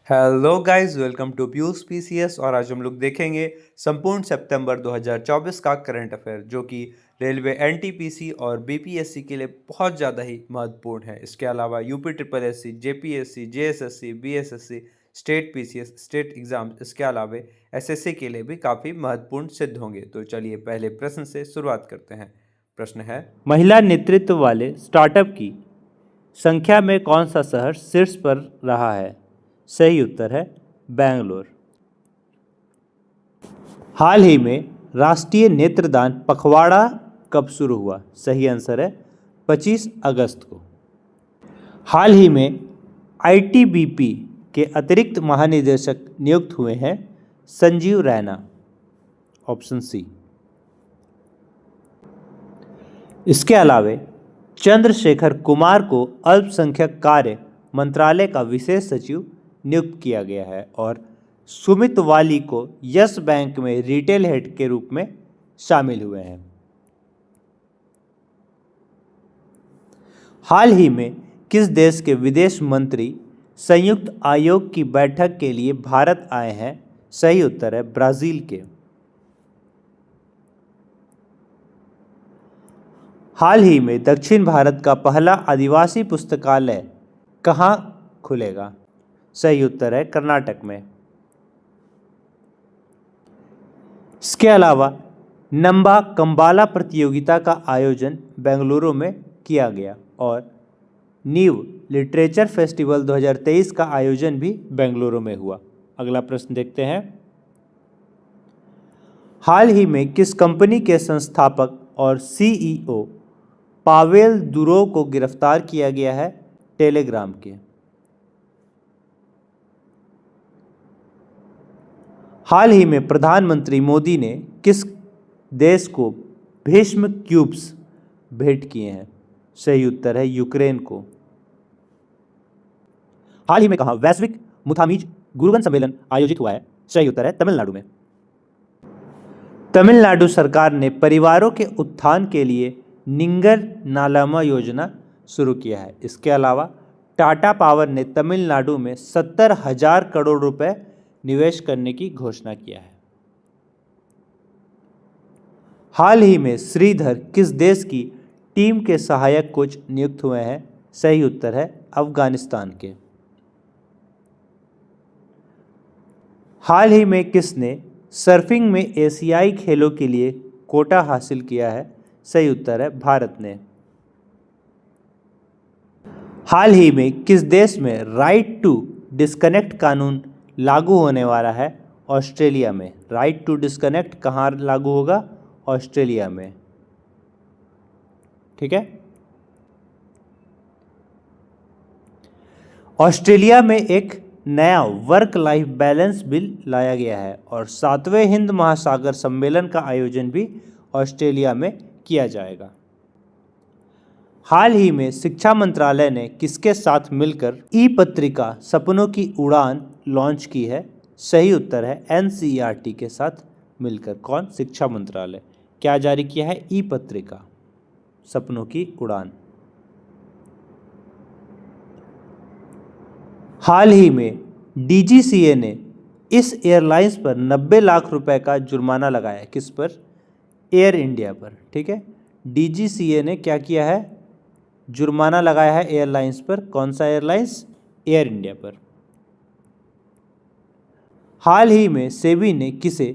Hello guys, welcome to Piyush PCS. और आज हम लोग देखेंगे संपूर्ण सितंबर 2024 का करंट अफेयर, जो कि रेलवे एनटीपीसी और बीपीएससी के लिए बहुत ज़्यादा ही महत्वपूर्ण है। इसके अलावा UP triple SC, JPSC, JSSC, BSSC, state PCS, state exam, इसके अलावा एसएससी के लिए भी काफ़ी महत्वपूर्ण सिद्ध होंगे। तो चलिए पहले प्रश्न से शुरुआत करते हैं। प्रश्न है, महिला नेतृत्व वाले स्टार्टअप की संख्या में कौन सा शहर शीर्ष पर रहा है? सही उत्तर है बेंगलोर। हाल ही में राष्ट्रीय नेत्रदान पखवाड़ा कब शुरू हुआ? सही आंसर है 25 अगस्त को। हाल ही में आईटीबीपी के अतिरिक्त महानिदेशक नियुक्त हुए हैं संजीव रैना। Option C. इसके अलावे चंद्रशेखर कुमार को अल्पसंख्यक कार्य मंत्रालय का विशेष सचिव नियुक्त किया गया है और सुमित वाली को यस बैंक में रिटेल हेड के रूप में शामिल हुए हैं। हाल ही में किस देश के विदेश मंत्री संयुक्त आयोग की बैठक के लिए भारत आए हैं? सही उत्तर है ब्राजील के। हाल ही में दक्षिण भारत का पहला आदिवासी पुस्तकालय कहाँ खुलेगा? सही उत्तर है कर्नाटक में। इसके अलावा नंबा कंबाला प्रतियोगिता का आयोजन बेंगलुरु में किया गया और नीव लिटरेचर फेस्टिवल 2023 का आयोजन भी बेंगलुरु में हुआ। अगला प्रश्न देखते हैं। हाल ही में किस कंपनी के संस्थापक और सीईओ पावेल दुरोव को गिरफ्तार किया गया है? टेलीग्राम के। हाल ही में प्रधानमंत्री मोदी ने किस देश को भीष्म क्यूब्स भेंट किए हैं? सही उत्तर है यूक्रेन को। हाल ही में कहाँ वैश्विक मुथामीज गुरुगन सम्मेलन आयोजित हुआ है? सही उत्तर है तमिलनाडु में। तमिलनाडु सरकार ने परिवारों के उत्थान के लिए निंगर नालामा योजना शुरू किया है। इसके अलावा टाटा पावर ने तमिलनाडु में 70,000 करोड़ रुपए निवेश करने की घोषणा किया है। हाल ही में श्रीधर किस देश की टीम के सहायक कोच नियुक्त हुए हैं? सही उत्तर है अफगानिस्तान के। हाल ही में किसने सर्फिंग में एशियाई खेलों के लिए कोटा हासिल किया है? सही उत्तर है भारत ने। हाल ही में किस देश में राइट टू डिस्कनेक्ट कानून लागू होने वाला है? ऑस्ट्रेलिया में। राइट टू डिस्कनेक्ट कहाँ लागू होगा? ऑस्ट्रेलिया में। ठीक है। ऑस्ट्रेलिया में एक नया वर्क लाइफ बैलेंस बिल लाया गया है और 7वें हिंद महासागर सम्मेलन का आयोजन भी ऑस्ट्रेलिया में किया जाएगा। हाल ही में शिक्षा मंत्रालय ने किसके साथ मिलकर ई पत्रिका सपनों की उड़ान लॉन्च की है? सही उत्तर है एनसीईआरटी के साथ मिलकर। कौन? शिक्षा मंत्रालय। क्या जारी किया है? ई पत्रिका सपनों की उड़ान। हाल ही में डीजीसीए ने इस एयरलाइंस पर 90 लाख रुपए का जुर्माना लगाया। किस पर? एयर इंडिया पर। ठीक है। डीजीसीए ने क्या किया है? जुर्माना लगाया है एयरलाइंस पर। कौन सा एयरलाइंस? एयर इंडिया पर। हाल ही में सेबी ने किसे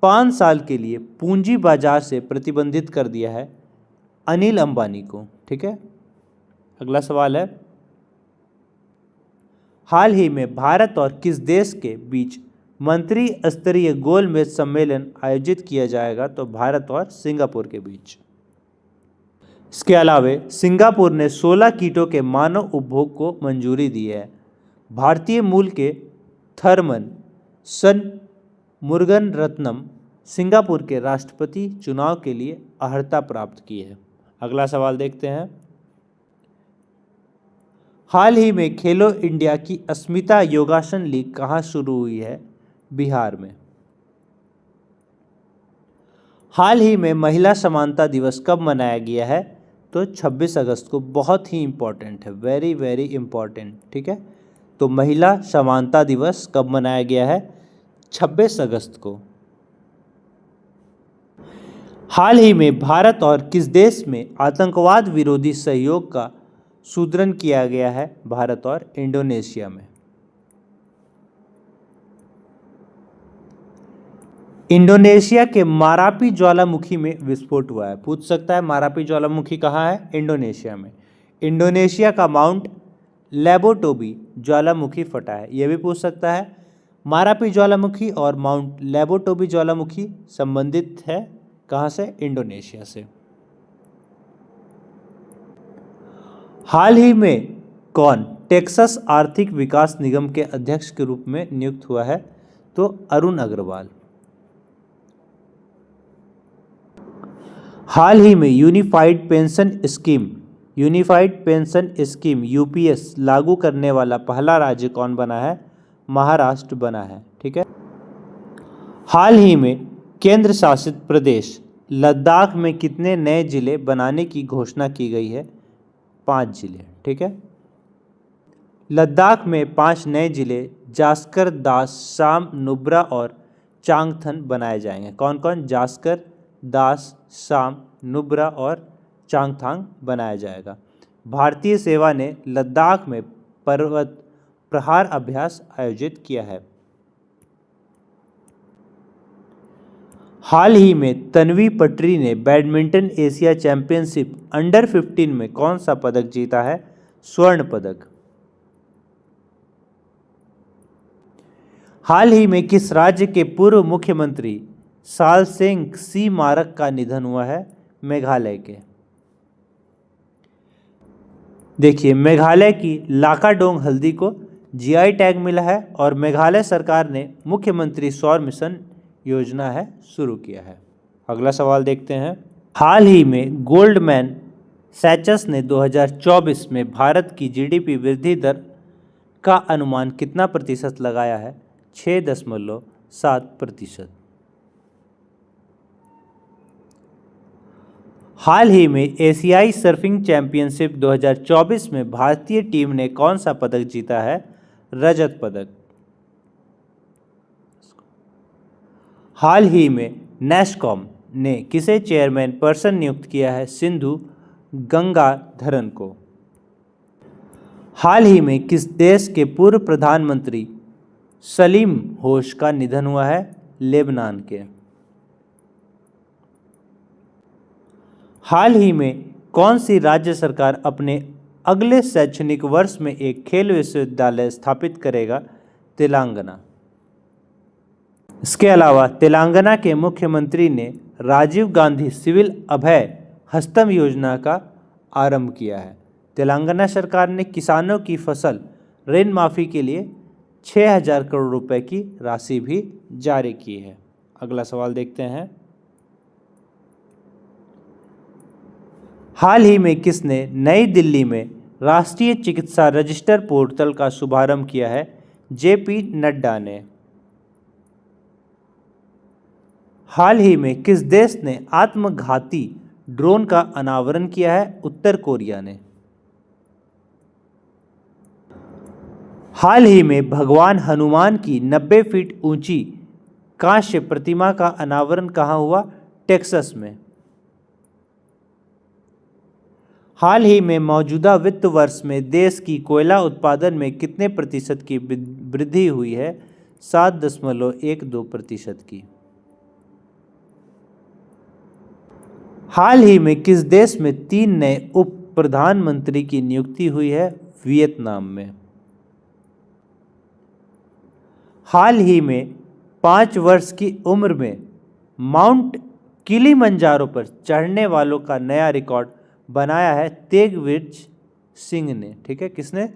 5 साल के लिए पूंजी बाजार से प्रतिबंधित कर दिया है? अनिल अंबानी को। ठीक है। अगला सवाल है, हाल ही में भारत और किस देश के बीच मंत्री स्तरीय गोलमेज सम्मेलन आयोजित किया जाएगा? तो भारत और सिंगापुर के बीच। इसके अलावा सिंगापुर ने 16 कीटों के मानव उपभोग को मंजूरी दी है। भारतीय मूल के थर्मन सन मुरुगन रत्नम सिंगापुर के राष्ट्रपति चुनाव के लिए अर्हता प्राप्त की है। अगला सवाल देखते हैं। हाल ही में खेलो इंडिया की अस्मिता योगासन लीग कहाँ शुरू हुई है? बिहार में। हाल ही में महिला समानता दिवस कब मनाया गया है? तो 26 अगस्त को। बहुत ही इम्पॉर्टेंट है, वेरी वेरी इम्पॉर्टेंट। ठीक है। तो महिला समानता दिवस कब मनाया गया है? 26 अगस्त को। हाल ही में भारत और किस देश में आतंकवाद विरोधी सहयोग का सुदृढ़ किया गया है? भारत और इंडोनेशिया में। इंडोनेशिया के मारापी ज्वालामुखी में विस्फोट हुआ है। पूछ सकता है मारापी ज्वालामुखी कहाँ है? इंडोनेशिया में। इंडोनेशिया का माउंट लेबोटोबी ज्वालामुखी फटा है, यह भी पूछ सकता है। मारापी ज्वालामुखी और माउंट लेबोटोबी ज्वालामुखी संबंधित है कहाँ से? इंडोनेशिया से। हाल ही में कौन टेक्सास आर्थिक विकास निगम के अध्यक्ष के रूप में नियुक्त हुआ है? तो अरुण अग्रवाल। हाल ही में यूनिफाइड पेंशन स्कीम यूपीएस लागू करने वाला पहला राज्य कौन बना है? महाराष्ट्र बना है। ठीक है। हाल ही में केंद्र शासित प्रदेश लद्दाख में कितने नए जिले बनाने की घोषणा की गई है? 5 जिले। ठीक है। लद्दाख में 5 नए जिले जास्कर, दास, साम, नुब्रा और चांगथन बनाए जाएंगे। कौन कौन? जास्कर, दास, साम, नुब्रा और चांगथांग बनाया जाएगा। भारतीय सेवा ने लद्दाख में पर्वत प्रहार अभ्यास आयोजित किया है। हाल ही में तन्वी पटरी ने बैडमिंटन एशिया चैंपियनशिप अंडर 15 में कौन सा पदक जीता है? स्वर्ण पदक। हाल ही में किस राज्य के पूर्व मुख्यमंत्री सालसेंग सी मारक का निधन हुआ है? मेघालय के। देखिए, मेघालय की लाकाडोंग हल्दी को जीआई टैग मिला है और मेघालय सरकार ने मुख्यमंत्री सौर मिशन योजना है शुरू किया है। अगला सवाल देखते हैं। हाल ही में गोल्डमैन सैचस ने 2024 में भारत की जीडीपी वृद्धि दर का अनुमान कितना प्रतिशत लगाया है? 6.7%। हाल ही में एशियाई सर्फिंग चैंपियनशिप 2024 में भारतीय टीम ने कौन सा पदक जीता है? रजत पदक। हाल ही में नेस्कॉम ने किसे चेयरमैन पर्सन नियुक्त किया है? सिंधु गंगाधरन को। हाल ही में किस देश के पूर्व प्रधानमंत्री सलीम होश का निधन हुआ है? लेबनान के। हाल ही में कौन सी राज्य सरकार अपने अगले शैक्षणिक वर्ष में एक खेल विश्वविद्यालय स्थापित करेगा? तेलंगाना। इसके अलावा तेलंगाना के मुख्यमंत्री ने राजीव गांधी सिविल अभय हस्तम योजना का आरंभ किया है। तेलंगाना सरकार ने किसानों की फसल ऋण माफी के लिए 6,000 करोड़ रुपए की राशि भी जारी की है। अगला सवाल देखते हैं। हाल ही में किसने नई दिल्ली में राष्ट्रीय चिकित्सा रजिस्टर पोर्टल का शुभारंभ किया है? जेपी नड्डा ने। हाल ही में किस देश ने आत्मघाती ड्रोन का अनावरण किया है? उत्तर कोरिया ने। हाल ही में भगवान हनुमान की 90 फीट ऊंची कांस्य प्रतिमा का अनावरण कहाँ हुआ? टेक्सास में। हाल ही में मौजूदा वित्त वर्ष में देश की कोयला उत्पादन में कितने प्रतिशत की वृद्धि हुई है? 7.12% की। हाल ही में किस देश में 3 नए उप प्रधानमंत्री की नियुक्ति हुई है? वियतनाम में। हाल ही में 5 वर्ष की उम्र में माउंट किलिमंजारो पर चढ़ने वालों का नया रिकॉर्ड बनाया है तेगवीर सिंह ने। ठीक है, किसने?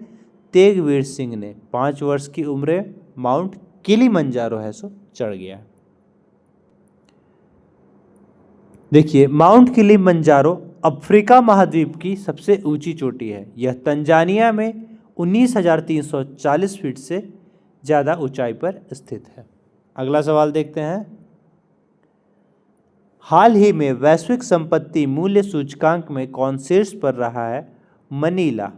तेगवीर सिंह ने 5 वर्ष की उम्र माउंट किलिमंजारो है सो चढ़ गया। देखिए, माउंट किलिमंजारो अफ्रीका महाद्वीप की सबसे ऊंची चोटी है। यह तंजानिया में 19,340 फीट से ज़्यादा ऊंचाई पर स्थित है। अगला सवाल देखते हैं। हाल ही में वैश्विक संपत्ति मूल्य सूचकांक में कौन शीर्ष पर रहा है? मनीला।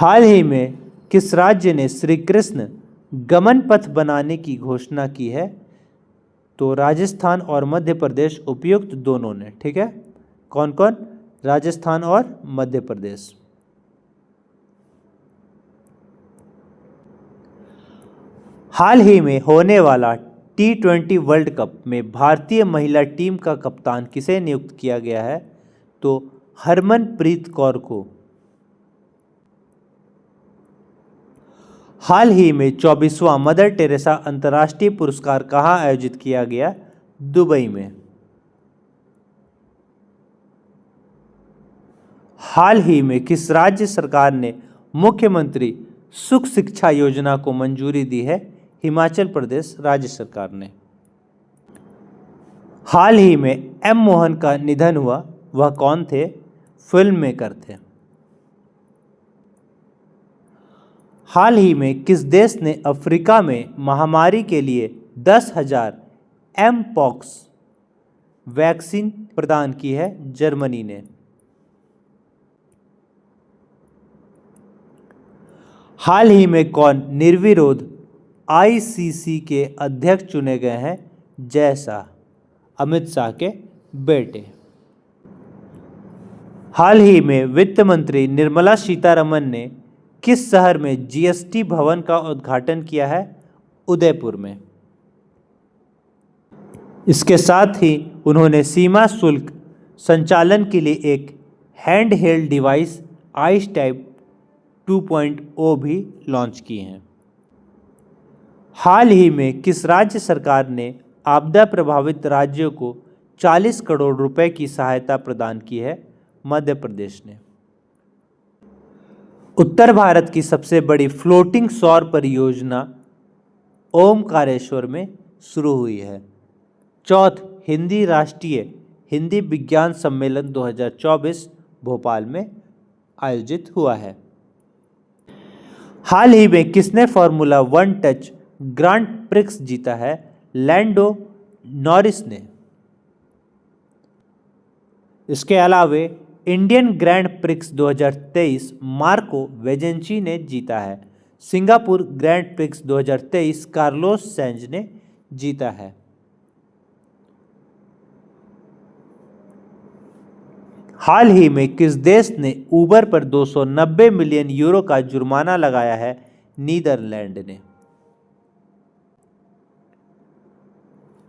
हाल ही में किस राज्य ने श्री कृष्ण गमन पथ बनाने की घोषणा की है? तो राजस्थान और मध्य प्रदेश उपयुक्त दोनों ने। ठीक है, कौन कौन? राजस्थान और मध्य प्रदेश। हाल ही में होने वाला T20 वर्ल्ड कप में भारतीय महिला टीम का कप्तान किसे नियुक्त किया गया है? तो हरमनप्रीत कौर को। हाल ही में 24वां मदर टेरेसा अंतर्राष्ट्रीय पुरस्कार कहाँ आयोजित किया गया? दुबई में। हाल ही में किस राज्य सरकार ने मुख्यमंत्री सुख शिक्षा योजना को मंजूरी दी है? हिमाचल प्रदेश राज्य सरकार ने। हाल ही में एम मोहन का निधन हुआ, वह कौन थे? फिल्म मेकर थे। हाल ही में किस देश ने अफ्रीका में महामारी के लिए 10,000 एमपॉक्स वैक्सीन प्रदान की है? जर्मनी ने। हाल ही में कौन निर्विरोध आईसीसी के अध्यक्ष चुने गए हैं? जय शाह, अमित शाह के बेटे। हाल ही में वित्त मंत्री निर्मला सीतारमण ने किस शहर में जीएसटी भवन का उद्घाटन किया है? उदयपुर में। इसके साथ ही उन्होंने सीमा शुल्क संचालन के लिए एक hand held device ice type 2.0 भी लॉन्च की हैं। हाल ही में किस राज्य सरकार ने आपदा प्रभावित राज्यों को 40 करोड़ रुपए की सहायता प्रदान की है? मध्य प्रदेश ने। उत्तर भारत की सबसे बड़ी फ्लोटिंग सौर परियोजना ओमकारेश्वर में शुरू हुई है। चौथ हिंदी राष्ट्रीय हिंदी विज्ञान सम्मेलन 2024 भोपाल में आयोजित हुआ है। हाल ही में किसने फॉर्मूला 1 टच ग्रांड प्रिक्स जीता है? लैंडो नॉरिस ने। इसके अलावे इंडियन ग्रैंड प्रिक्स 2023 मार्को वेजेंची ने जीता है। Singapore grand prix 2023 Carlos Sainz ने जीता है। हाल ही में किस देश ने उबर पर 290 मिलियन यूरो का जुर्माना लगाया है? नीदरलैंड ने।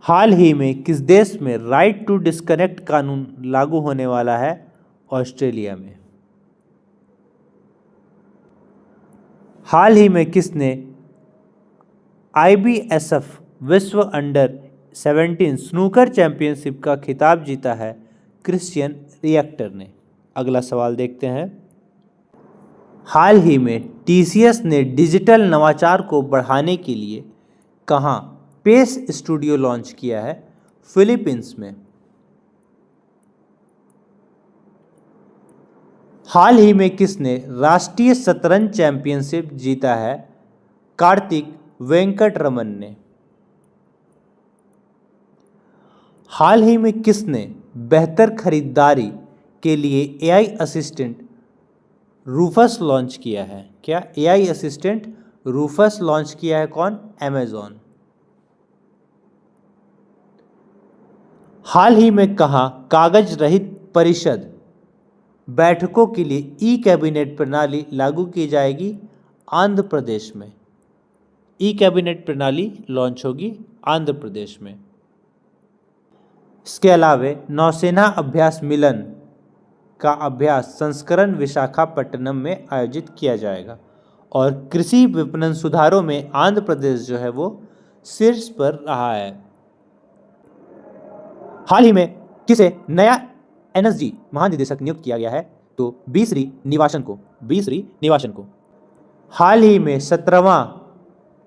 हाल ही में किस देश में राइट टू डिस्कनेक्ट कानून लागू होने वाला है? ऑस्ट्रेलिया में। हाल ही में किसने IBSF विश्व अंडर 17 स्नूकर चैंपियनशिप का खिताब जीता है? क्रिश्चियन रिएक्टर ने। अगला सवाल देखते हैं। हाल ही में TCS ने डिजिटल नवाचार को बढ़ाने के लिए कहाँ पेस स्टूडियो लॉन्च किया है? फिलीपींस में। हाल ही में किसने राष्ट्रीय शतरंज चैंपियनशिप जीता है? कार्तिक वेंकटरमन ने। हाल ही में किसने बेहतर खरीदारी के लिए AI असिस्टेंट रूफस लॉन्च किया है? क्या AI असिस्टेंट रूफस लॉन्च किया है? कौन? Amazon। हाल ही में कहाँ कागज रहित परिषद बैठकों के लिए ई-कैबिनेट प्रणाली लागू की जाएगी? आंध्र प्रदेश में। ई-कैबिनेट प्रणाली लॉन्च होगी आंध्र प्रदेश में। इसके अलावे नौसेना अभ्यास मिलन का अभ्यास संस्करण विशाखापट्टनम में आयोजित किया जाएगा। और कृषि विपणन सुधारों में आंध्र प्रदेश जो है वो शीर्ष पर रहा है। हाल ही में किसे नया NSG महानिदेशक नियुक्त किया गया है? तो बी श्री निवासन को। हाल ही में 17वां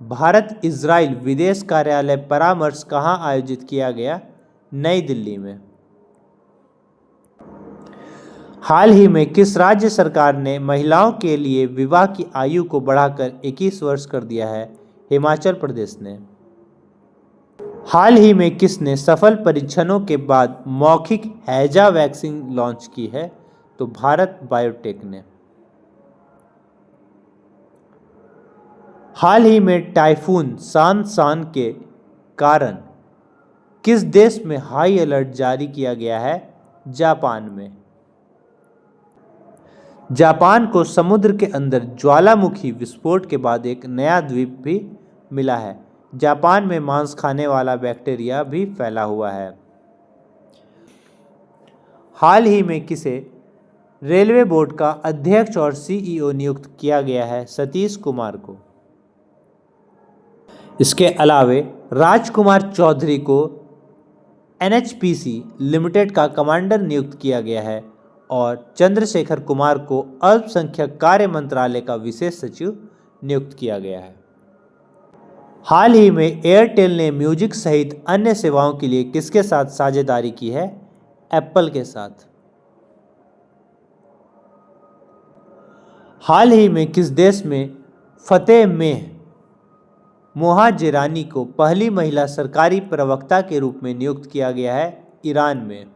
भारत इजराइल विदेश कार्यालय परामर्श कहाँ आयोजित किया गया? नई दिल्ली में। हाल ही में किस राज्य सरकार ने महिलाओं के लिए विवाह की आयु को बढ़ाकर 21 वर्ष कर दिया है? हिमाचल प्रदेश ने। हाल ही में किसने सफल परीक्षणों के बाद मौखिक हैजा वैक्सीन लॉन्च की है? तो भारत बायोटेक ने। हाल ही में टाइफून सांसान के कारण किस देश में हाई अलर्ट जारी किया गया है? जापान में। जापान को समुद्र के अंदर ज्वालामुखी विस्फोट के बाद एक नया द्वीप भी मिला है। जापान में मांस खाने वाला बैक्टीरिया भी फैला हुआ है। हाल ही में किसे रेलवे बोर्ड का अध्यक्ष और सीईओ नियुक्त किया गया है? सतीश कुमार को। इसके अलावे राजकुमार चौधरी को एनएचपीसी लिमिटेड का कमांडर नियुक्त किया गया है और चंद्रशेखर कुमार को अल्पसंख्यक कार्य मंत्रालय का विशेष सचिव नियुक्त किया गया है। हाल ही में एयरटेल ने म्यूजिक सहित अन्य सेवाओं के लिए किसके साथ साझेदारी की है? एप्पल के साथ। हाल ही में किस देश में फतेह मेह मोहाजिरानी को पहली महिला सरकारी प्रवक्ता के रूप में नियुक्त किया गया है? ईरान में।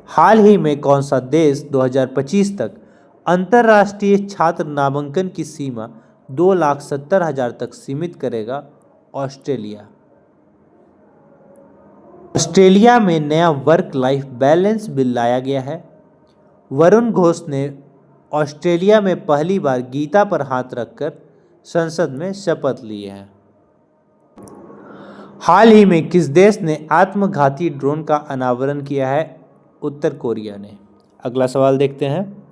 हाल ही में कौन सा देश 2025 तक अंतर्राष्ट्रीय छात्र नामांकन की सीमा 2,70,000 तक सीमित करेगा? ऑस्ट्रेलिया। ऑस्ट्रेलिया में नया वर्क लाइफ बैलेंस बिल लाया गया है। वरुण घोष ने ऑस्ट्रेलिया में पहली बार गीता पर हाथ रखकर संसद में शपथ ली है। हाल ही में किस देश ने आत्मघाती ड्रोन का अनावरण किया है? उत्तर कोरिया ने। अगला सवाल देखते हैं।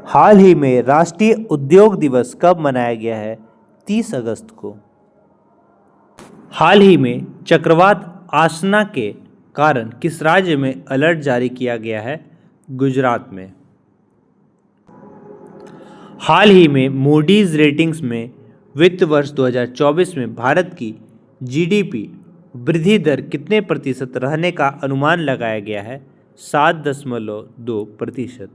हाल ही में राष्ट्रीय उद्योग दिवस कब मनाया गया है? 30 अगस्त को। हाल ही में चक्रवात आसना के कारण किस राज्य में अलर्ट जारी किया गया है? गुजरात में। हाल ही में मूडीज रेटिंग्स में वित्त वर्ष 2024 में भारत की जीडीपी वृद्धि दर कितने प्रतिशत रहने का अनुमान लगाया गया है? 7.2%।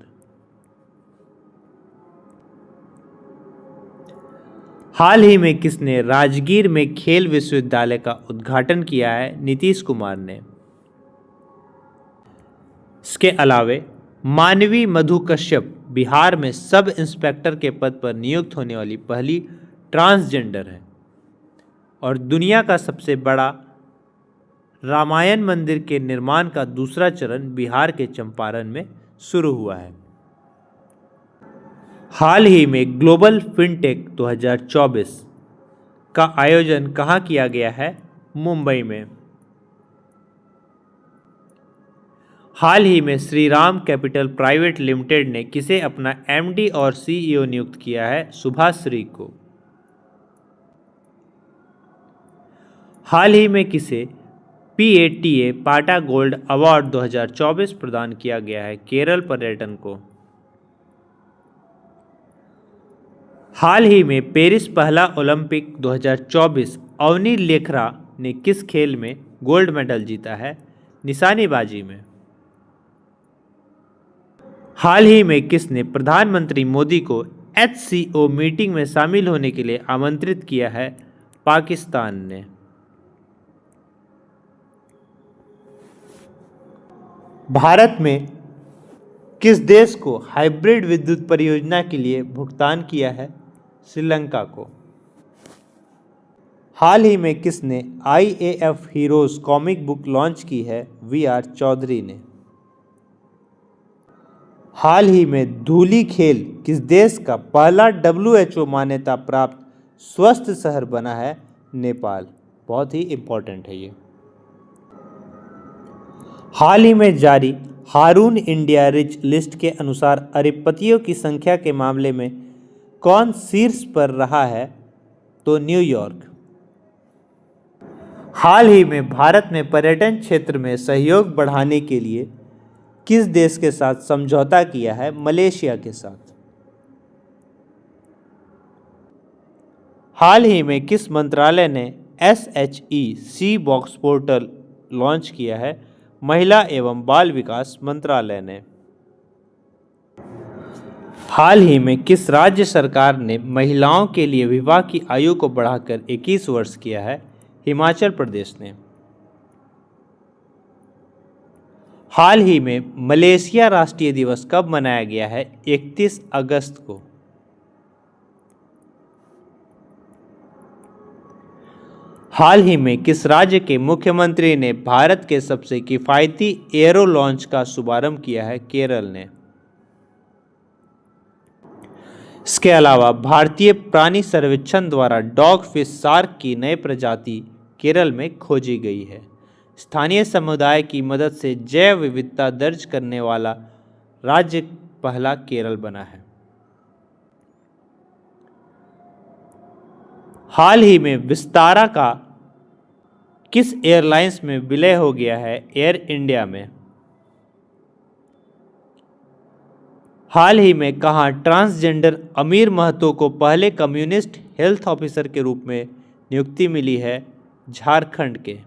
हाल ही में किसने राजगीर में खेल विश्वविद्यालय का उद्घाटन किया है? नीतीश कुमार ने। इसके अलावे मानवी मधु कश्यप बिहार में सब इंस्पेक्टर के पद पर नियुक्त होने वाली पहली ट्रांसजेंडर है और दुनिया का सबसे बड़ा रामायण मंदिर के निर्माण का दूसरा चरण बिहार के चंपारण में शुरू हुआ है। हाल ही में ग्लोबल फिनटेक 2024 का आयोजन कहाँ किया गया है? मुंबई में। हाल ही में श्रीराम कैपिटल प्राइवेट लिमिटेड ने किसे अपना एमडी और सीईओ नियुक्त किया है? सुभाश्री को। हाल ही में किसे पीएटीए पाटा गोल्ड अवार्ड 2024 प्रदान किया गया है? केरल पर्यटन को। हाल ही में पेरिस पहला ओलंपिक 2024 अवनी लेखरा ने किस खेल में गोल्ड मेडल जीता है? निशानेबाजी में। हाल ही में किसने प्रधानमंत्री मोदी को एचसीओ मीटिंग में शामिल होने के लिए आमंत्रित किया है? पाकिस्तान ने। भारत में किस देश को हाइब्रिड विद्युत परियोजना के लिए भुगतान किया है? श्रीलंका को। हाल ही में किसने IAF heroes comic book launch की है? VR चौधरी ने। हाल ही में धूली खेल किस देश का पहला WHO मान्यता प्राप्त स्वस्थ शहर बना है? नेपाल। बहुत ही इम्पोर्टेंट है ये। हाल ही में जारी हारून इंडिया रिच लिस्ट के अनुसार अरबपतियों की संख्या के मामले में कौन शीर्ष पर रहा है? तो न्यूयॉर्क। हाल ही में भारत ने पर्यटन क्षेत्र में सहयोग बढ़ाने के लिए किस देश के साथ समझौता किया है? मलेशिया के साथ। हाल ही में किस मंत्रालय ने SHE बॉक्स पोर्टल लॉन्च किया है? महिला एवं बाल विकास मंत्रालय ने। हाल ही में किस राज्य सरकार ने महिलाओं के लिए विवाह की आयु को बढ़ाकर 21 वर्ष किया है? हिमाचल प्रदेश ने। हाल ही में मलेशिया राष्ट्रीय दिवस कब मनाया गया है? 31 अगस्त को। हाल ही में किस राज्य के मुख्यमंत्री ने भारत के सबसे किफ़ायती एयरो लॉन्च का शुभारंभ किया है? केरल ने। इसके अलावा भारतीय प्राणी सर्वेक्षण द्वारा डॉग फिश शार्क की नई प्रजाति केरल में खोजी गई है। स्थानीय समुदाय की मदद से जैव विविधता दर्ज करने वाला राज्य पहला केरल बना है। हाल ही में विस्तारा का किस एयरलाइंस में विलय हो गया है? एयर इंडिया में। हाल ही में कहाँ ट्रांसजेंडर अमीर महतो को पहले कम्युनिस्ट हेल्थ ऑफिसर के रूप में नियुक्ति मिली है? झारखंड के।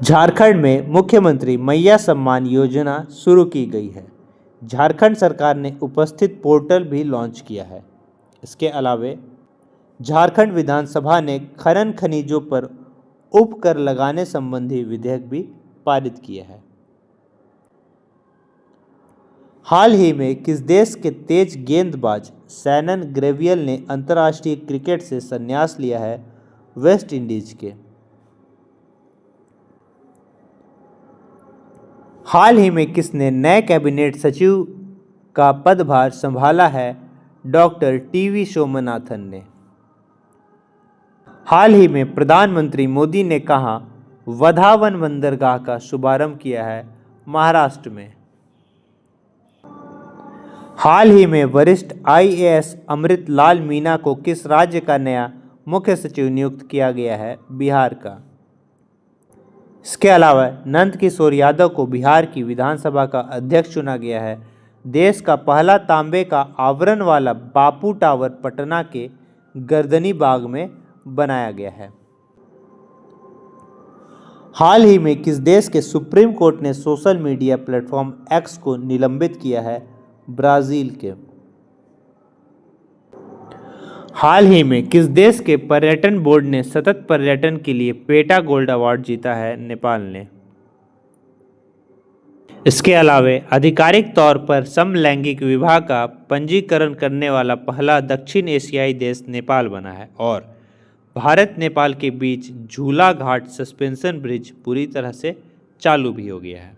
झारखंड में मुख्यमंत्री मैया सम्मान योजना शुरू की गई है। झारखंड सरकार ने उपस्थित पोर्टल भी लॉन्च किया है। इसके अलावे झारखंड विधानसभा ने खनन खनिजों पर उपकर लगाने संबंधी विधेयक भी पारित किया है। हाल ही में किस देश के तेज गेंदबाज सैनन ग्रेवियल ने अंतर्राष्ट्रीय क्रिकेट से संन्यास लिया है? वेस्ट इंडीज के। हाल ही में किसने नए कैबिनेट सचिव का पदभार संभाला है? डॉक्टर टीवी सोमनाथन ने। हाल ही में प्रधानमंत्री मोदी ने कहाँ वधावन बंदरगाह का शुभारंभ किया है? महाराष्ट्र में। हाल ही में वरिष्ठ आईएएस अमृत लाल मीणा को किस राज्य का नया मुख्य सचिव नियुक्त किया गया है? बिहार का। इसके अलावा नंद किशोर यादव को बिहार की विधानसभा का अध्यक्ष चुना गया है। देश का पहला तांबे का आवरण वाला बापू टावर पटना के गर्दनी बाग में बनाया गया है। हाल ही में किस देश के सुप्रीम कोर्ट ने सोशल मीडिया प्लेटफॉर्म एक्स को निलंबित किया है? ब्राजील के। हाल ही में किस देश के पर्यटन बोर्ड ने सतत पर्यटन के लिए पेटा गोल्ड अवार्ड जीता है? नेपाल ने। इसके अलावा आधिकारिक तौर पर समलैंगिक विवाह का पंजीकरण करने वाला पहला दक्षिण एशियाई देश नेपाल बना है और भारत नेपाल के बीच झूला घाट सस्पेंशन ब्रिज पूरी तरह से चालू भी हो गया है।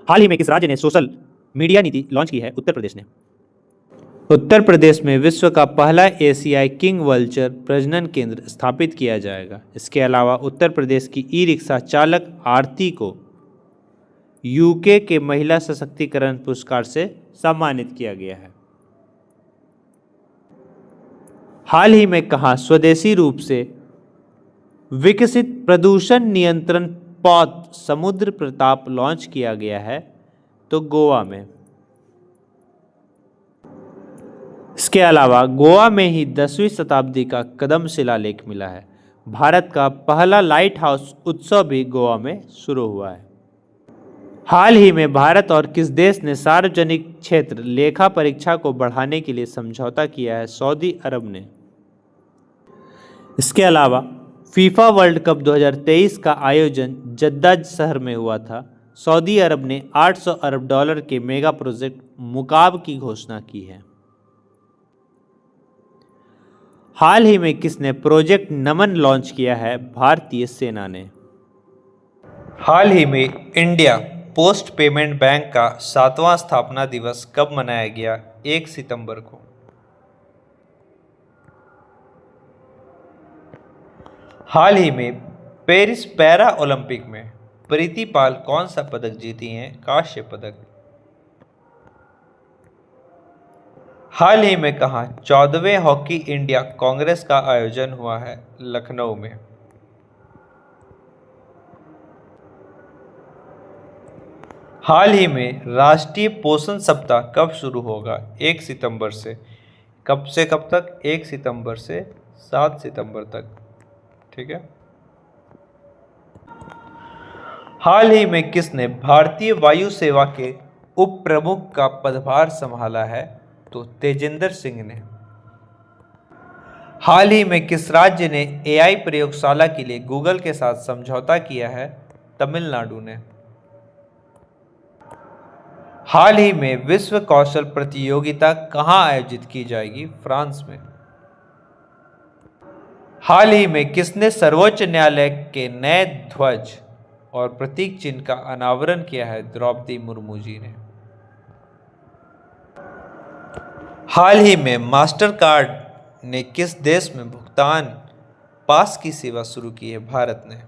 हाल ही में किस राज्य ने सोशल मीडिया नीति लॉन्च की है? उत्तर प्रदेश ने। उत्तर प्रदेश में विश्व का पहला एशियाई किंग वल्चर प्रजनन केंद्र स्थापित किया जाएगा। इसके अलावा उत्तर प्रदेश की ई रिक्शा चालक आरती को यूके के महिला सशक्तिकरण पुरस्कार से सम्मानित किया गया है। हाल ही में कहाँ स्वदेशी रूप से विकसित प्रदूषण नियंत्रण पौध समुद्र प्रताप लॉन्च किया गया है? तो गोवा में। इसके अलावा गोवा में ही 10वीं शताब्दी का कदम शिलालेख मिला है। भारत का पहला लाइट हाउस उत्सव भी गोवा में शुरू हुआ है। हाल ही में भारत और किस देश ने सार्वजनिक क्षेत्र लेखा परीक्षा को बढ़ाने के लिए समझौता किया है? सऊदी अरब ने। इसके अलावा फीफा वर्ल्ड कप 2023 का आयोजन जद्दा शहर में हुआ था। सऊदी अरब ने $800 अरब के मेगा प्रोजेक्ट मुकाब की घोषणा की है। हाल ही में किसने प्रोजेक्ट नमन लॉन्च किया है? भारतीय सेना ने। हाल ही में इंडिया पोस्ट पेमेंट बैंक का 7वां स्थापना दिवस कब मनाया गया? 1 सितंबर को। हाल ही में पेरिस पैरा ओलंपिक में प्रीति पाल कौन सा पदक जीती हैं? कांस्य पदक। हाल ही में कहाँ 14वें हॉकी इंडिया कांग्रेस का आयोजन हुआ है? लखनऊ में। हाल ही में राष्ट्रीय पोषण सप्ताह कब शुरू होगा? 1 सितंबर से। कब से कब तक? 1 सितंबर से 7 सितंबर तक। ठीक है। हाल ही में किसने भारतीय वायु सेवा के उप प्रमुख का पदभार संभाला है? तो तेजिंदर सिंह ने। हाल ही में किस राज्य ने एआई प्रयोगशाला के लिए गूगल के साथ समझौता किया है? तमिलनाडु ने। हाल ही में विश्व कौशल प्रतियोगिता कहाँ आयोजित की जाएगी? फ्रांस में। हाल ही में किसने सर्वोच्च न्यायालय के नए ध्वज और प्रतीक चिन्ह का अनावरण किया है? द्रौपदी मुर्मू जी ने। हाल ही में मास्टर कार्ड ने किस देश में भुगतान पास की सेवा शुरू की है? भारत ने।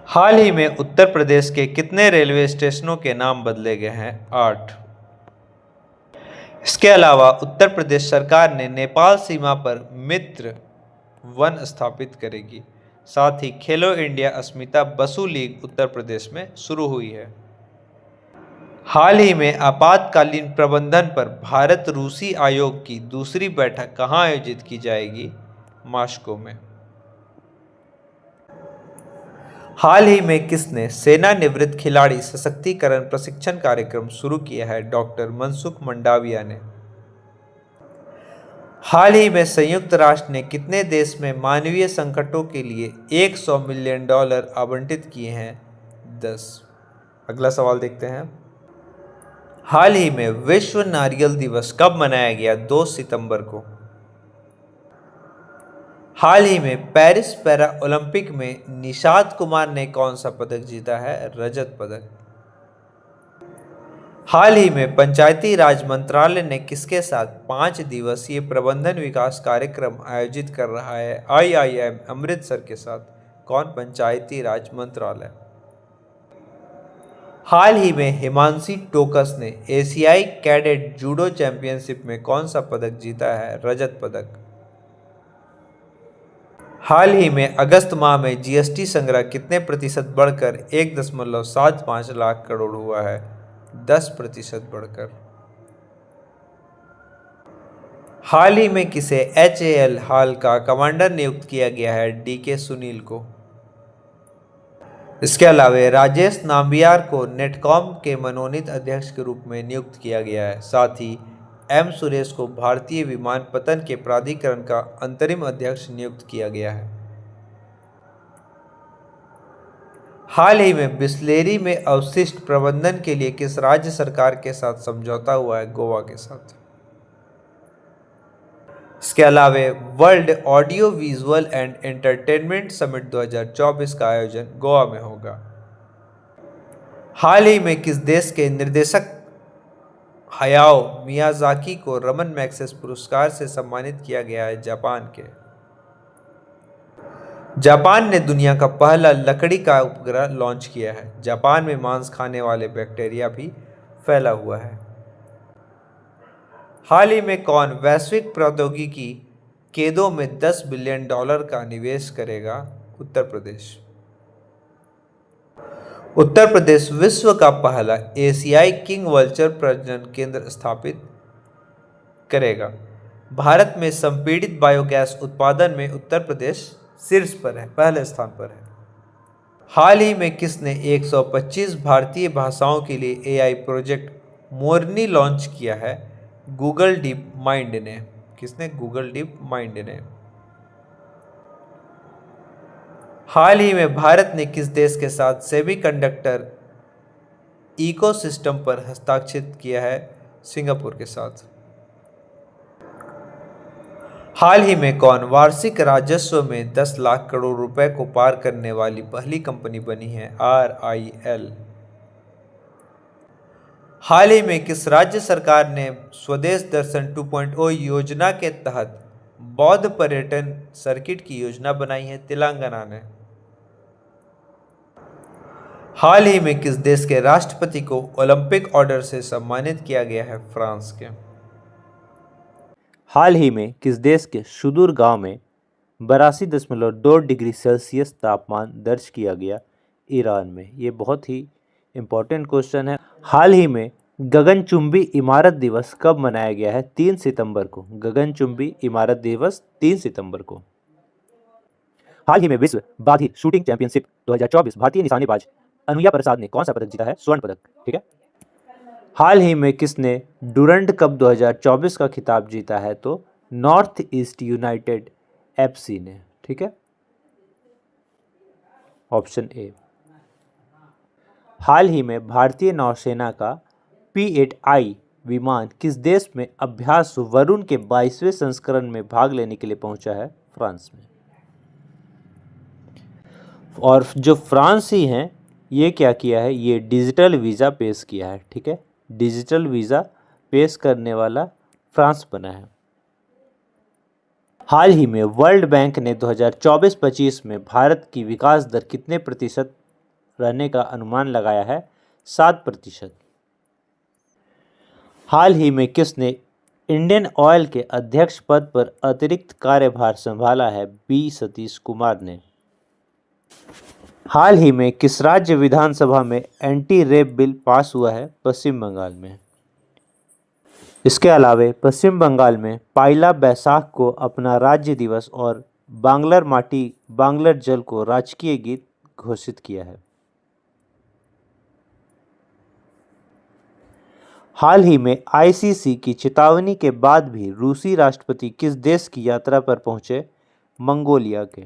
हाल ही में उत्तर प्रदेश के कितने रेलवे स्टेशनों के नाम बदले गए हैं? 8। इसके अलावा उत्तर प्रदेश सरकार ने नेपाल सीमा पर मित्र वन स्थापित करेगी। साथ ही खेलो इंडिया अस्मिता बसु लीग उत्तर प्रदेश में शुरू हुई है। हाल ही में आपातकालीन प्रबंधन पर भारत रूसी आयोग की दूसरी बैठक कहाँ आयोजित की जाएगी? मास्को में। हाल ही में किसने सेवानिवृत्त खिलाड़ी सशक्तिकरण प्रशिक्षण कार्यक्रम शुरू किया है? डॉक्टर मनसुख मंडाविया ने। हाल ही में संयुक्त राष्ट्र ने कितने देश में मानवीय संकटों के लिए $100 मिलियन आवंटित किए हैं? 10। अगला सवाल देखते हैं। हाल ही में विश्व नारियल दिवस कब मनाया गया? 2 सितंबर को। हाल ही में पेरिस पैरा ओलंपिक में निषाद कुमार ने कौन सा पदक जीता है? रजत पदक। हाल ही में पंचायती राज मंत्रालय ने किसके साथ 5 दिवसीय प्रबंधन विकास कार्यक्रम आयोजित कर रहा है? IIM अमृतसर के साथ। कौन? पंचायती राज मंत्रालय। हाल ही में हिमांशी टोकस ने एशियाई कैडेट जूडो चैंपियनशिप में कौन सा पदक जीता है? रजत पदक। हाल ही में अगस्त माह में GST संग्रह कितने प्रतिशत बढ़कर 1.75 लाख करोड़ हुआ है? 10% बढ़कर। हाल ही में किसे HAL हाल का कमांडर नियुक्त किया गया है? DK सुनील को। इसके अलावा राजेश नाम्बियार को नेटकॉम के मनोनीत अध्यक्ष के रूप में नियुक्त किया गया है। साथ ही M सुरेश को भारतीय विमानपत्तन के प्राधिकरण का अंतरिम अध्यक्ष नियुक्त किया गया है। हाल ही में बिस्लेरी में अवशिष्ट प्रबंधन के लिए किस राज्य सरकार के साथ समझौता हुआ है? गोवा के साथ। इसके अलावा world audio visual and entertainment summit 2024 का आयोजन गोवा में होगा। हाल ही में किस देश के निर्देशक हयाओ मियाजाकी को रमन मैग्सेसे पुरस्कार से सम्मानित किया गया है? जापान के। जापान ने दुनिया का पहला लकड़ी का उपग्रह लॉन्च किया है। जापान में मांस खाने वाले बैक्टीरिया भी फैला हुआ है। हाल ही में कौन वैश्विक प्रौद्योगिकी केंद्रों में $10 बिलियन का निवेश करेगा? उत्तर प्रदेश। उत्तर प्रदेश विश्व का पहला एशियाई किंग वल्चर प्रजनन केंद्र स्थापित करेगा। भारत में संपीड़ित बायोगैस उत्पादन में उत्तर प्रदेश शीर्ष पर है, पहले स्थान पर है। हाल ही में किसने 125 भारतीय भाषाओं के लिए AI प्रोजेक्ट मोरनी लॉन्च किया है? गूगल डीप माइंड ने। किसने? गूगल डीप माइंड ने। हाल ही में भारत ने किस देश के साथ सेमीकंडक्टर इकोसिस्टम पर हस्ताक्षर किया है? सिंगापुर के साथ। हाल ही में कौन वार्षिक राजस्व में 10 लाख करोड़ रुपए को पार करने वाली पहली कंपनी बनी है? RIL। हाल ही में किस राज्य सरकार ने स्वदेश दर्शन 2.0 योजना के तहत बौद्ध पर्यटन सर्किट की योजना बनाई है? तेलंगाना ने। हाल ही में किस देश के राष्ट्रपति को ओलंपिक ऑर्डर से सम्मानित किया गया है? फ्रांस के। हाल ही में किस देश के सुदूर गांव में 82.2 डिग्री सेल्सियस तापमान दर्ज किया गया? ईरान में। ये बहुत ही इम्पोर्टेंट क्वेश्चन है। हाल ही में गगनचुंबी इमारत दिवस कब मनाया गया है? 3 सितंबर को। गगनचुंबी इमारत दिवस 3 सितंबर को। हाल ही में विश्व बाधिर शूटिंग चैंपियनशिप 2024 भारतीय निशानेबाज अनुया प्रसाद ने कौन सा पदक जीता है? स्वर्ण पदक। ठीक है। हाल ही में किसने डुरंड कप 2024 का खिताब जीता है? तो नॉर्थ ईस्ट यूनाइटेड FC ने। ठीक है, ऑप्शन ए। हाल ही में भारतीय नौसेना का P-8I विमान किस देश में अभ्यास वरुण के 22वें संस्करण में भाग लेने के लिए पहुंचा है? फ्रांस में। और जो फ्रांसी हैं ये क्या किया है, ये डिजिटल वीज़ा पेश किया है। ठीक है, डिजिटल वीज़ा पेश करने वाला फ्रांस बना है। हाल ही में वर्ल्ड बैंक ने 2024-25 में भारत की विकास दर कितने प्रतिशत रहने का अनुमान लगाया है? 7%। हाल ही में किसने इंडियन ऑयल के अध्यक्ष पद पर अतिरिक्त कार्यभार संभाला है? बी सतीश कुमार ने। हाल ही में किस राज्य विधानसभा में एंटी रेप बिल पास हुआ है? पश्चिम बंगाल में। इसके अलावा पश्चिम बंगाल में पयला बैसाख को अपना राज्य दिवस और बांग्लर माटी बांग्लर जल को राजकीय गीत घोषित किया है। हाल ही में आईसीसी की चेतावनी के बाद भी रूसी राष्ट्रपति किस देश की यात्रा पर पहुंचे? मंगोलिया के।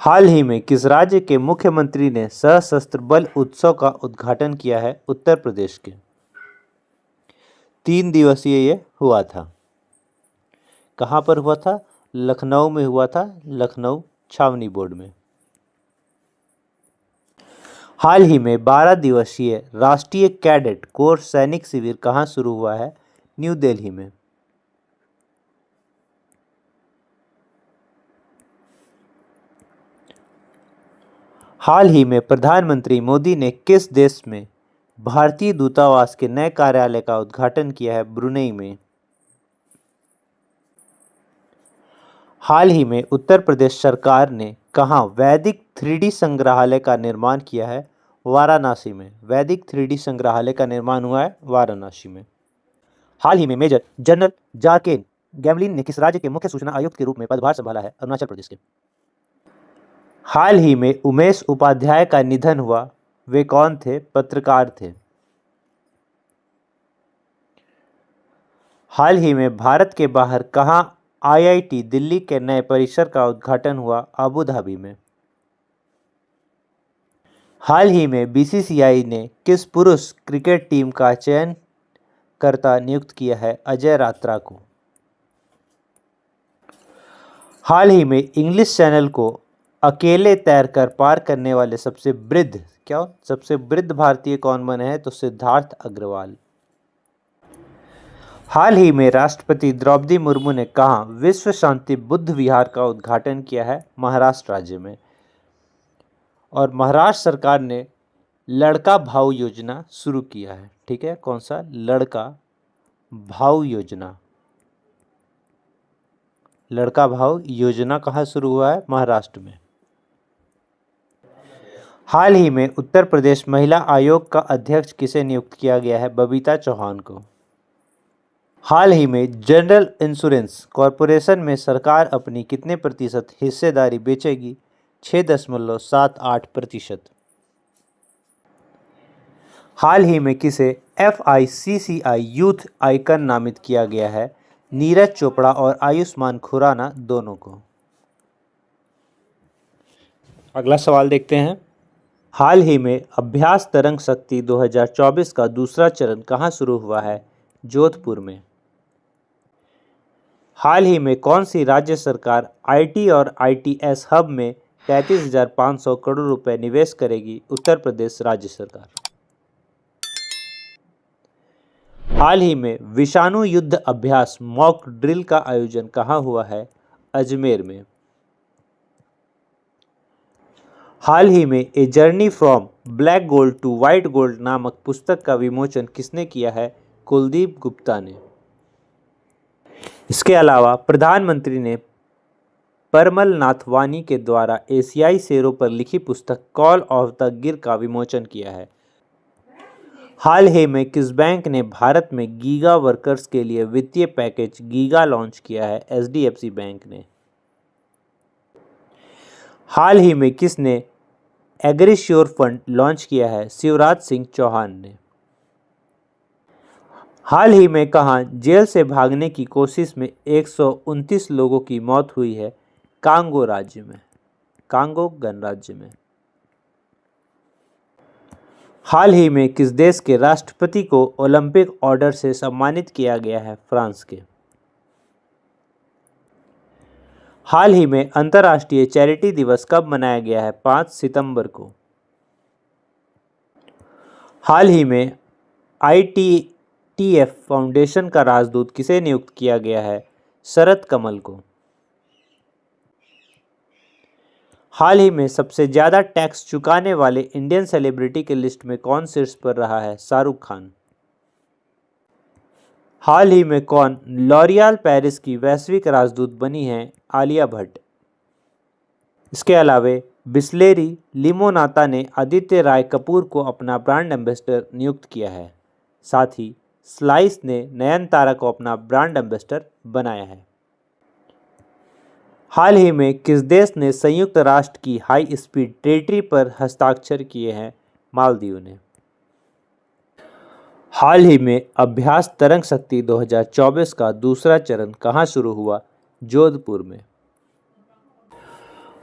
हाल ही में किस राज्य के मुख्यमंत्री ने सशस्त्र बल उत्सव का उद्घाटन किया है? उत्तर प्रदेश के। 3 दिवसीय ये हुआ था। कहाँ पर हुआ था? लखनऊ में हुआ था, लखनऊ छावनी बोर्ड में। हाल ही में 12 दिवसीय राष्ट्रीय कैडेट कोर सैनिक शिविर कहाँ शुरू हुआ है? न्यू दिल्ली में। हाल ही में प्रधानमंत्री मोदी ने किस देश में भारतीय दूतावास के नए कार्यालय का उद्घाटन किया है? ब्रुनेई में। हाल ही में उत्तर प्रदेश सरकार ने कहाँ वैदिक 3D संग्रहालय का निर्माण किया है? वाराणसी में। वैदिक 3D संग्रहालय का निर्माण हुआ है वाराणसी में। हाल ही में मेजर जनरल जारकेन गैमलिन ने किस राज्य के मुख्य सूचना आयुक्त के रूप में पदभार संभाला है? अरुणाचल प्रदेश के। हाल ही में उमेश उपाध्याय का निधन हुआ, वे कौन थे? पत्रकार थे। हाल ही में भारत के बाहर कहाँ आईआईटी दिल्ली के नए परिसर का उद्घाटन हुआ? अबू धाबी में। हाल ही में बीसीसीआई ने किस पुरुष क्रिकेट टीम का चयनकर्ता नियुक्त किया है? अजय रात्रा को। हाल ही में इंग्लिश चैनल को अकेले तैरकर पार करने वाले सबसे वृद्ध भारतीय कौन बने हैं? तो सिद्धार्थ अग्रवाल। हाल ही में राष्ट्रपति द्रौपदी मुर्मू ने कहाँ विश्व शांति बुद्ध विहार का उद्घाटन किया है? महाराष्ट्र राज्य में। और महाराष्ट्र सरकार ने लड़का भाऊ योजना शुरू किया है। ठीक है, कौन सा? लड़का भाऊ योजना। लड़का भाऊ योजना कहाँ शुरू हुआ है? महाराष्ट्र में। हाल ही में उत्तर प्रदेश महिला आयोग का अध्यक्ष किसे नियुक्त किया गया है? बबीता चौहान को। हाल ही में जनरल इंश्योरेंस कॉरपोरेशन में सरकार अपनी कितने प्रतिशत हिस्सेदारी बेचेगी? 6.78%। हाल ही में किसे FICCI यूथ आइकन नामित किया गया है? नीरज चोपड़ा और आयुष्मान खुराना दोनों को। अगला सवाल देखते हैं। हाल ही में अभ्यास तरंग शक्ति 2024 का दूसरा चरण कहाँ शुरू हुआ है? जोधपुर में। हाल ही में कौन सी राज्य सरकार IT और ITS हब में 33,500 करोड़ रुपए निवेश करेगी? उत्तर प्रदेश राज्य सरकार। हाल ही में विषाणु युद्ध अभ्यास मॉक ड्रिल का आयोजन कहाँ हुआ है? अजमेर में। हाल ही में a journey from black gold to white gold नामक पुस्तक का विमोचन किसने किया है? कुलदीप गुप्ता ने। इसके अलावा प्रधानमंत्री ने परमल नाथवानी के द्वारा एशियाई शेरों पर लिखी पुस्तक कॉल ऑफ द गिर का विमोचन किया है। हाल ही में किस बैंक ने भारत में गीगा वर्कर्स के लिए वित्तीय पैकेज गीगा लॉन्च किया है? HDFC बैंक ने। हाल ही में किसने एग्रीश्योर फंड लॉन्च किया है? शिवराज सिंह चौहान ने। हाल ही में कहाँ जेल से भागने की कोशिश में 129 लोगों की मौत हुई है? कांगो राज्य में, कांगो गणराज्य में। हाल ही में किस देश के राष्ट्रपति को ओलंपिक ऑर्डर से सम्मानित किया गया है? फ्रांस के। हाल ही में अंतर्राष्ट्रीय चैरिटी दिवस कब मनाया गया है? 5 सितंबर को। हाल ही में ITTF फाउंडेशन का राजदूत किसे नियुक्त किया गया है? शरद कमल को। हाल ही में सबसे ज़्यादा टैक्स चुकाने वाले इंडियन सेलिब्रिटी की लिस्ट में कौन शीर्ष पर रहा है? शाहरुख खान। हाल ही में कौन लॉरियल पेरिस की वैश्विक राजदूत बनी है? आलिया भट्ट। इसके अलावे बिस्लेरी लिमोनाता ने आदित्य राय कपूर को अपना ब्रांड एम्बेसडर नियुक्त किया है। साथ ही स्लाइस ने नयनतारा को अपना ब्रांड एम्बेसडर बनाया है। हाल ही में किस देश ने संयुक्त राष्ट्र की हाई स्पीड ट्रेटी पर हस्ताक्षर किए हैं? मालदीव ने। हाल ही में अभ्यास तरंग शक्ति 2024 का दूसरा चरण कहां शुरू हुआ? जोधपुर में।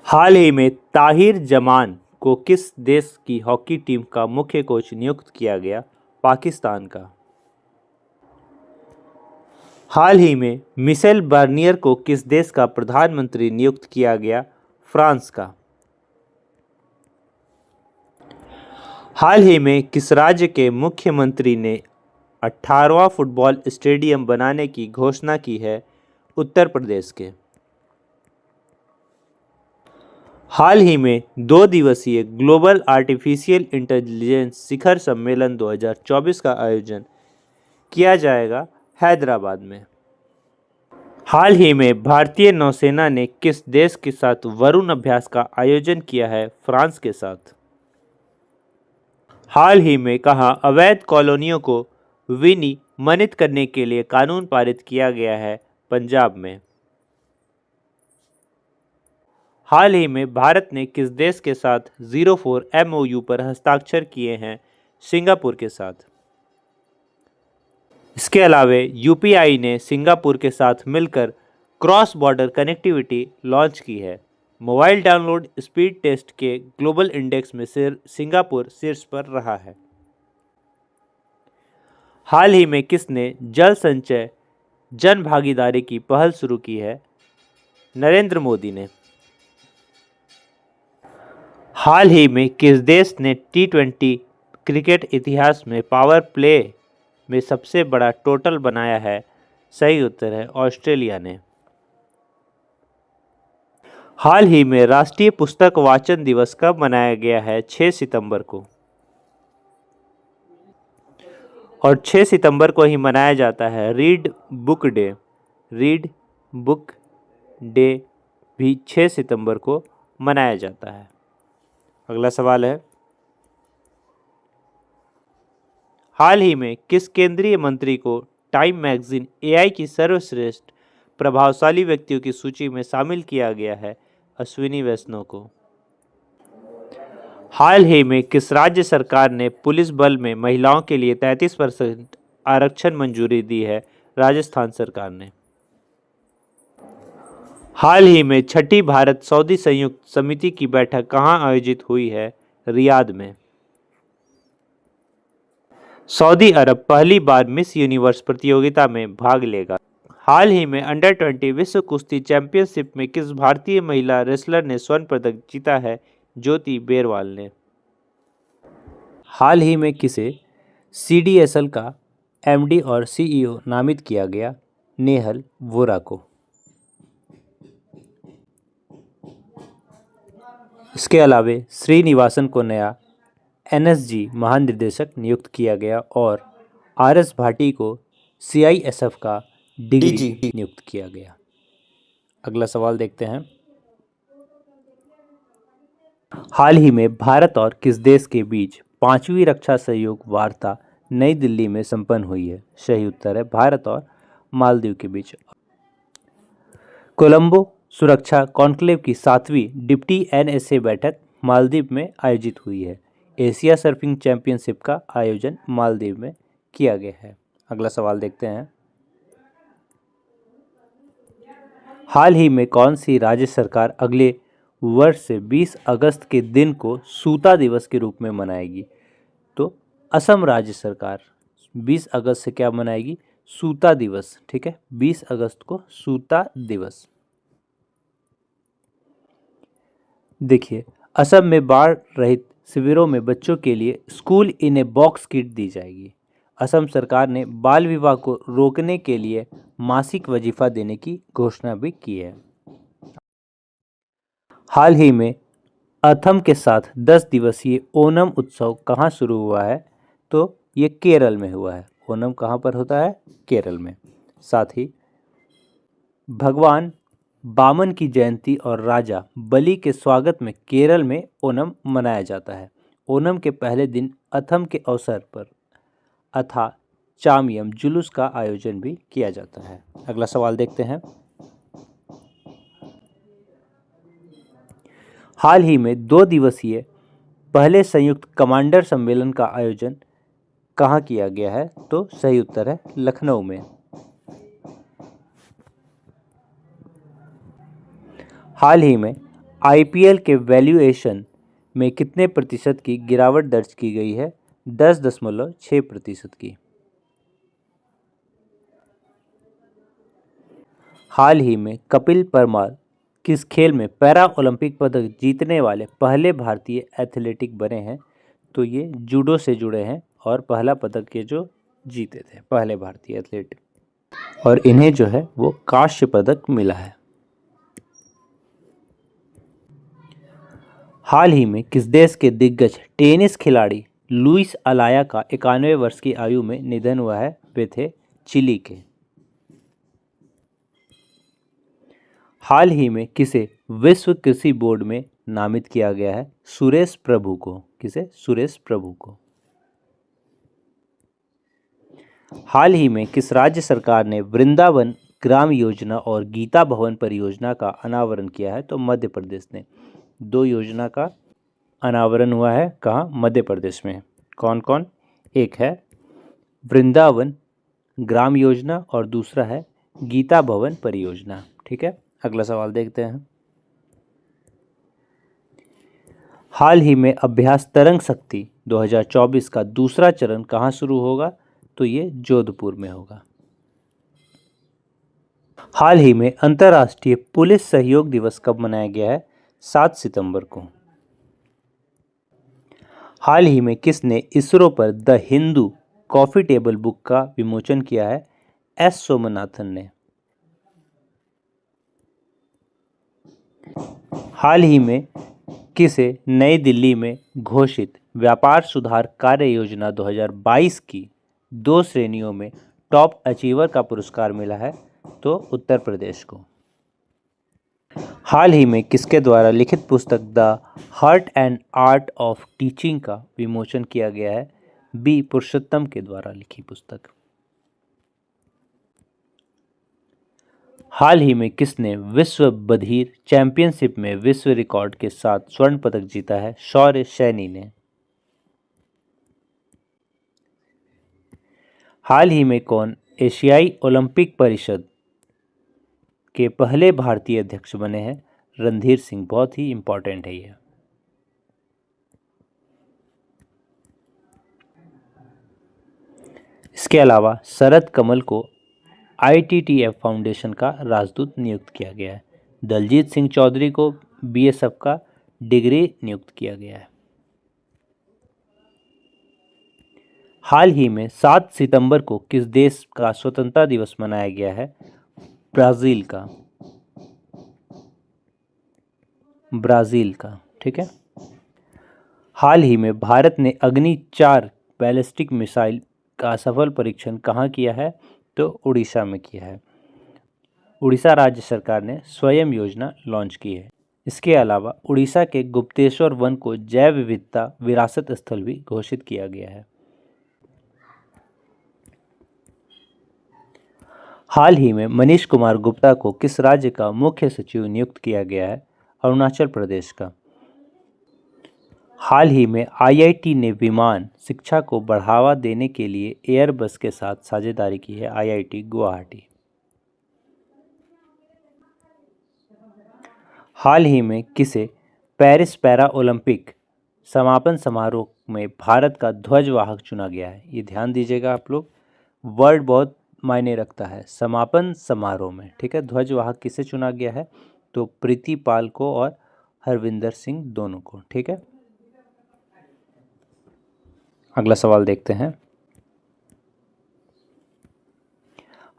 हाल ही में ताहिर जमान को किस देश की हॉकी टीम का मुख्य कोच नियुक्त किया गया? पाकिस्तान का। हाल ही में मिशेल बार्नियर को किस देश का प्रधानमंत्री नियुक्त किया गया? फ्रांस का। हाल ही में किस राज्य के मुख्यमंत्री ने 18वां फुटबॉल स्टेडियम बनाने की घोषणा की है? उत्तर प्रदेश के। हाल ही में 2 दिवसीय ग्लोबल आर्टिफिशियल इंटेलिजेंस शिखर सम्मेलन 2024 का आयोजन किया जाएगा हैदराबाद में। हाल ही में भारतीय नौसेना ने किस देश के साथ वरुण अभ्यास का आयोजन किया है? फ्रांस के साथ। हाल ही में कहाँ अवैध कॉलोनियों को विनियमित करने के लिए कानून पारित किया गया है? पंजाब में। हाल ही में भारत ने किस देश के साथ 04 MOU पर हस्ताक्षर किए हैं? सिंगापुर के साथ। इसके अलावे UPI ने सिंगापुर के साथ मिलकर क्रॉस बॉर्डर कनेक्टिविटी लॉन्च की है। मोबाइल डाउनलोड स्पीड टेस्ट के ग्लोबल इंडेक्स में सिंगापुर शीर्ष पर रहा है। हाल ही में किसने जल संचय जन भागीदारी की पहल शुरू की है? नरेंद्र मोदी ने। हाल ही में किस देश ने T20 क्रिकेट इतिहास में पावर प्ले में सबसे बड़ा टोटल बनाया है? सही उत्तर है ऑस्ट्रेलिया ने। हाल ही में राष्ट्रीय पुस्तक वाचन दिवस कब मनाया गया है? 6 सितंबर को। और 6 सितंबर को ही मनाया जाता है read book day. Read book day भी 6 सितंबर को मनाया जाता है। अगला सवाल है, हाल ही में किस केंद्रीय मंत्री को टाइम मैगजीन AI की सर्वश्रेष्ठ प्रभावशाली व्यक्तियों की सूची में शामिल किया गया है? अश्विनी वैष्णव को। हाल ही में किस राज्य सरकार ने पुलिस बल में महिलाओं के लिए 33% आरक्षण मंजूरी दी है? राजस्थान सरकार ने। हाल ही में छठी भारत सऊदी संयुक्त समिति की बैठक कहां आयोजित हुई है? रियाद में। सऊदी अरब पहली बार मिस यूनिवर्स प्रतियोगिता में भाग लेगा। हाल ही में अंडर-20 विश्व कुश्ती चैंपियनशिप में किस भारतीय महिला रेसलर ने स्वर्ण पदक जीता है? ज्योति बेरवाल ने। हाल ही में किसे CDSL का MD और CEO नामित किया गया? नेहल वोरा को। इसके अलावे श्रीनिवासन को नया NSG महानिदेशक नियुक्त किया गया और RS भाटी को CISF का DG नियुक्त किया गया। अगला सवाल देखते हैं, हाल ही में भारत और किस देश के बीच 5वीं रक्षा सहयोग वार्ता नई दिल्ली में संपन्न हुई है? सही उत्तर है भारत और मालदीव के बीच। कोलंबो सुरक्षा कॉन्क्लेव की 7वीं डिप्टी NSA बैठक मालदीव में आयोजित हुई है। एशिया सर्फिंग चैंपियनशिप का आयोजन मालदीव में किया गया है। अगला सवाल देखते हैं, हाल ही में कौन सी राज्य सरकार अगले वर्ष से 20 अगस्त के दिन को सूता दिवस के रूप में मनाएगी? तो असम राज्य सरकार 20 अगस्त से क्या मनाएगी? सूता दिवस। ठीक है, 20 अगस्त को सूता दिवस। देखिए, असम में बाढ़ रहित शिविरों में बच्चों के लिए school in a box kit दी जाएगी। असम सरकार ने बाल विवाह को रोकने के लिए मासिक वजीफा देने की घोषणा भी की है। हाल ही में असम के साथ 10 दिवसीय ओणम उत्सव कहाँ शुरू हुआ है? तो ये केरल में हुआ है। ओणम कहाँ पर होता है? केरल में। साथ ही भगवान बामन की जयंती और राजा बलि के स्वागत में केरल में ओणम मनाया जाता है। ओणम के पहले दिन अथम के अवसर पर अथा चामियम जुलूस का आयोजन भी किया जाता है। अगला सवाल देखते हैं। हाल ही में 2 दिवसीय पहले संयुक्त कमांडर सम्मेलन का आयोजन कहाँ किया गया है? तो सही उत्तर है लखनऊ में। हाल ही में आईपीएल के वैल्यूएशन में कितने प्रतिशत की गिरावट दर्ज की गई है? 10.6% की। हाल ही में कपिल परमार किस खेल में पैरा ओलंपिक पदक जीतने वाले पहले भारतीय एथलेटिक बने हैं? तो ये जूडो से जुड़े हैं और पहला पदक ये जो जीते थे पहले भारतीय एथलीट, और इन्हें जो है वो कांस्य पदक मिला है। हाल ही में किस देश के दिग्गज टेनिस खिलाड़ी लुइस अलाया का 91 वर्ष की आयु में निधन हुआ है? वे थे चिली के। हाल ही में किसे विश्व कृषि बोर्ड में नामित किया गया है? सुरेश प्रभु को। किसे? सुरेश प्रभु को। हाल ही में किस राज्य सरकार ने वृंदावन ग्राम योजना और गीता भवन परियोजना का अनावरण किया है? तो मध्य प्रदेश ने। 2 योजना का अनावरण हुआ है। कहाँ? मध्य प्रदेश में। कौन कौन? एक है वृंदावन ग्राम योजना और दूसरा है गीता भवन परियोजना। ठीक है, अगला सवाल देखते हैं। हाल ही में अभ्यास तरंग शक्ति 2024 का दूसरा चरण कहाँ शुरू होगा? तो ये जोधपुर में होगा। हाल ही में अंतर्राष्ट्रीय पुलिस सहयोग दिवस कब मनाया गया है? 7 सितंबर को। हाल ही में किसने इसरो पर the Hindu coffee table book का विमोचन किया है? एस सोमनाथन ने। हाल ही में किसे नई दिल्ली में घोषित व्यापार सुधार कार्य योजना 2022 की 2 श्रेणियों में टॉप अचीवर का पुरस्कार मिला है? तो उत्तर प्रदेश को। हाल ही में किसके द्वारा लिखित पुस्तक the heart and art of teaching का विमोचन किया गया है? बी पुरुषोत्तम के द्वारा लिखी पुस्तक। हाल ही में किसने विश्व बधिर चैंपियनशिप में विश्व रिकॉर्ड के साथ स्वर्ण पदक जीता है? शौर्य सैनी ने। हाल ही में कौन एशियाई ओलंपिक परिषद के पहले भारतीय अध्यक्ष बने हैं? रणधीर सिंह। बहुत ही इंपॉर्टेंट है यह। इसके अलावा शरद कमल को ITTF फाउंडेशन का राजदूत नियुक्त किया गया है। दलजीत सिंह चौधरी को BSF का डिग्री नियुक्त किया गया है। हाल ही में 7 सितंबर को किस देश का स्वतंत्रता दिवस मनाया गया है? ब्राज़ील का। ब्राज़ील का। ठीक है। हाल ही में भारत ने अग्नि 4 बैलिस्टिक मिसाइल का सफल परीक्षण कहाँ किया है? तो उड़ीसा में किया है। उड़ीसा राज्य सरकार ने स्वयं योजना लॉन्च की है। इसके अलावा उड़ीसा के गुप्तेश्वर वन को जैव विविधता विरासत स्थल भी घोषित किया गया है। हाल ही में मनीष कुमार गुप्ता को किस राज्य का मुख्य सचिव नियुक्त किया गया है? अरुणाचल प्रदेश का। हाल ही में IIT ने विमान शिक्षा को बढ़ावा देने के लिए एयरबस के साथ साझेदारी की है। IIT गुवाहाटी। हाल ही में किसे पेरिस पैरा ओलंपिक समापन समारोह में भारत का ध्वजवाहक चुना गया है? ये ध्यान दीजिएगा आप लोग, वर्ड बहुत मायने रखता है समापन समारोह में। ठीक है, ध्वजवाहक किसे चुना गया है? तो प्रीति पाल को और हरविंदर सिंह दोनों को। ठीक है, अगला सवाल देखते हैं।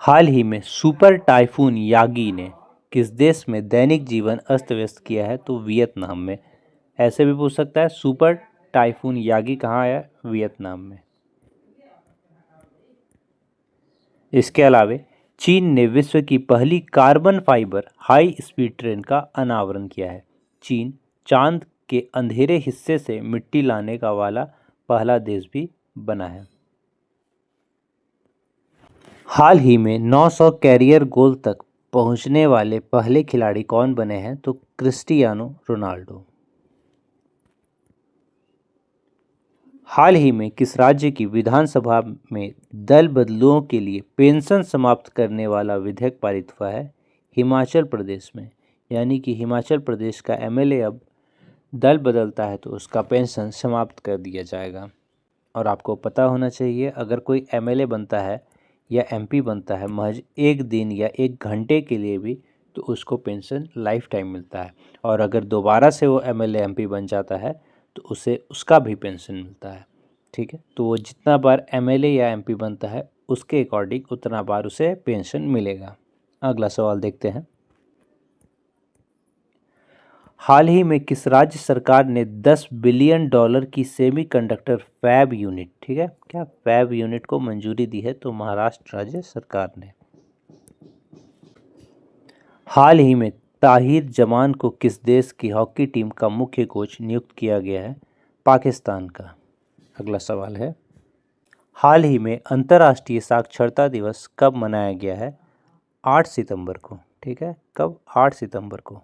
हाल ही में सुपर टाइफून यागी ने किस देश में दैनिक जीवन अस्त व्यस्त किया है? तो वियतनाम में। ऐसे भी पूछ सकता है, सुपर टाइफून यागी कहाँ आया? वियतनाम में। इसके अलावे चीन ने विश्व की पहली carbon fibre high speed train का अनावरण किया है। चीन चांद के अंधेरे हिस्से से मिट्टी लाने का वाला पहला देश भी बना है। हाल ही में 900 कैरियर गोल तक पहुंचने वाले पहले खिलाड़ी कौन बने हैं? तो क्रिस्टियानो रोनाल्डो। हाल ही में किस राज्य की विधानसभा में दल बदलुओं के लिए पेंशन समाप्त करने वाला विधेयक पारित हुआ है? हिमाचल प्रदेश में। यानी कि हिमाचल प्रदेश का एमएलए अब दल बदलता है तो उसका पेंशन समाप्त कर दिया जाएगा। और आपको पता होना चाहिए, अगर कोई एमएलए बनता है या एमपी बनता है महज एक दिन या एक घंटे के लिए भी, तो उसको पेंशन लाइफ टाइम मिलता है। और अगर दोबारा से वो एमएलए एमपी बन जाता है तो उसे उसका भी पेंशन मिलता है। ठीक है, तो वो जितना बार एमएलए या एमपी बनता है उसके अकॉर्डिंग उतना बार उसे पेंशन मिलेगा। अगला सवाल देखते हैं। हाल ही में किस राज्य सरकार ने 10 बिलियन डॉलर की सेमीकंडक्टर फैब यूनिट, ठीक है, क्या फैब यूनिट को मंजूरी दी है? तो महाराष्ट्र राज्य सरकार ने। हाल ही में ताहिर जमान को किस देश की हॉकी टीम का मुख्य कोच नियुक्त किया गया है? पाकिस्तान का। अगला सवाल है, हाल ही में अंतर्राष्ट्रीय साक्षरता दिवस कब मनाया गया है? 8 सितंबर को। ठीक है, कब? 8 सितंबर को।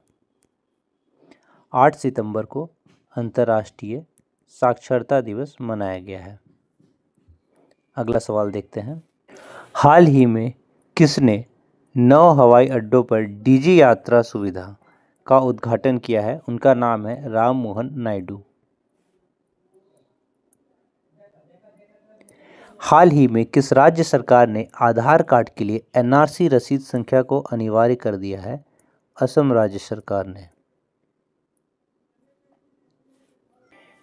8 सितंबर को अंतर्राष्ट्रीय साक्षरता दिवस मनाया गया है। अगला सवाल देखते हैं। हाल ही में किसने 9 हवाई अड्डों पर डिजी यात्रा सुविधा का उद्घाटन किया है? उनका नाम है राम मोहन नायडू। हाल ही में किस राज्य सरकार ने आधार कार्ड के लिए एनआरसी रसीद संख्या को अनिवार्य कर दिया है? असम राज्य सरकार ने।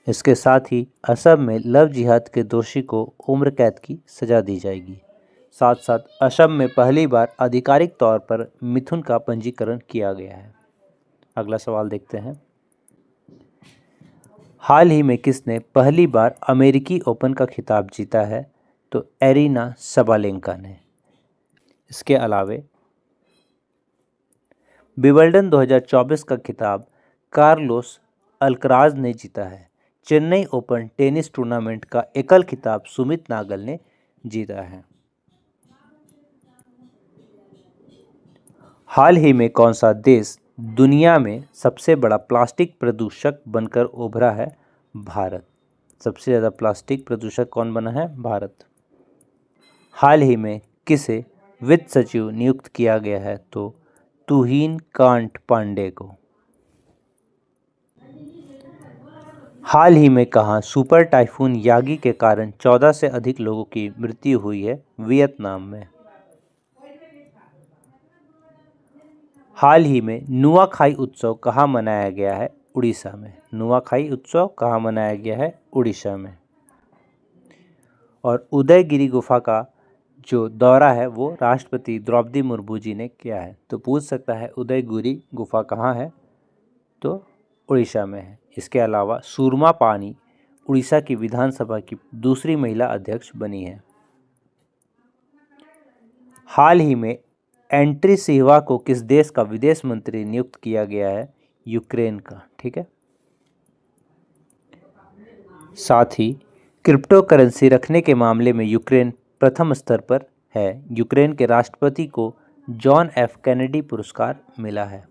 इसके साथ ही असम में लव जिहाद के दोषी को उम्र कैद की सजा दी जाएगी। साथ साथ असम में पहली बार आधिकारिक तौर पर मिथुन का पंजीकरण किया गया है। अगला सवाल देखते हैं। हाल ही में किसने पहली बार अमेरिकी ओपन का खिताब जीता है? तो एरिना सबालेंका ने। इसके अलावे विंबलडन 2024 का खिताब कार्लोस अल्कराज ने जीता है। चेन्नई ओपन टेनिस टूर्नामेंट का एकल खिताब सुमित नागल ने जीता है। हाल ही में कौन सा देश दुनिया में सबसे बड़ा प्लास्टिक प्रदूषक बनकर उभरा है? भारत। सबसे ज़्यादा प्लास्टिक प्रदूषक कौन बना है? भारत। हाल ही में किसे वित्त सचिव नियुक्त किया गया है? तो तुहिन कांत पांडे को। हाल ही में कहाँ सुपर टाइफून यागी के कारण 14 से अधिक लोगों की मृत्यु हुई है? वियतनाम में। हाल ही में नुआखाई उत्सव कहाँ मनाया गया है? उड़ीसा में। नुआखाई उत्सव कहाँ मनाया गया है? उड़ीसा में। और उदयगिरी गुफा का जो दौरा है वो राष्ट्रपति द्रौपदी मुर्मू जी ने किया है। तो पूछ सकता है उदयगिरी गुफा कहाँ है? तो उड़ीसा में है। इसके अलावा सूरमा पानी उड़ीसा की विधानसभा की दूसरी महिला अध्यक्ष बनी है। हाल ही में एंट्री सिल्वा को किस देश का विदेश मंत्री नियुक्त किया गया है? यूक्रेन का। ठीक है, साथ ही क्रिप्टो करेंसी रखने के मामले में यूक्रेन प्रथम स्तर पर है। यूक्रेन के राष्ट्रपति को जॉन एफ कैनेडी पुरस्कार मिला है।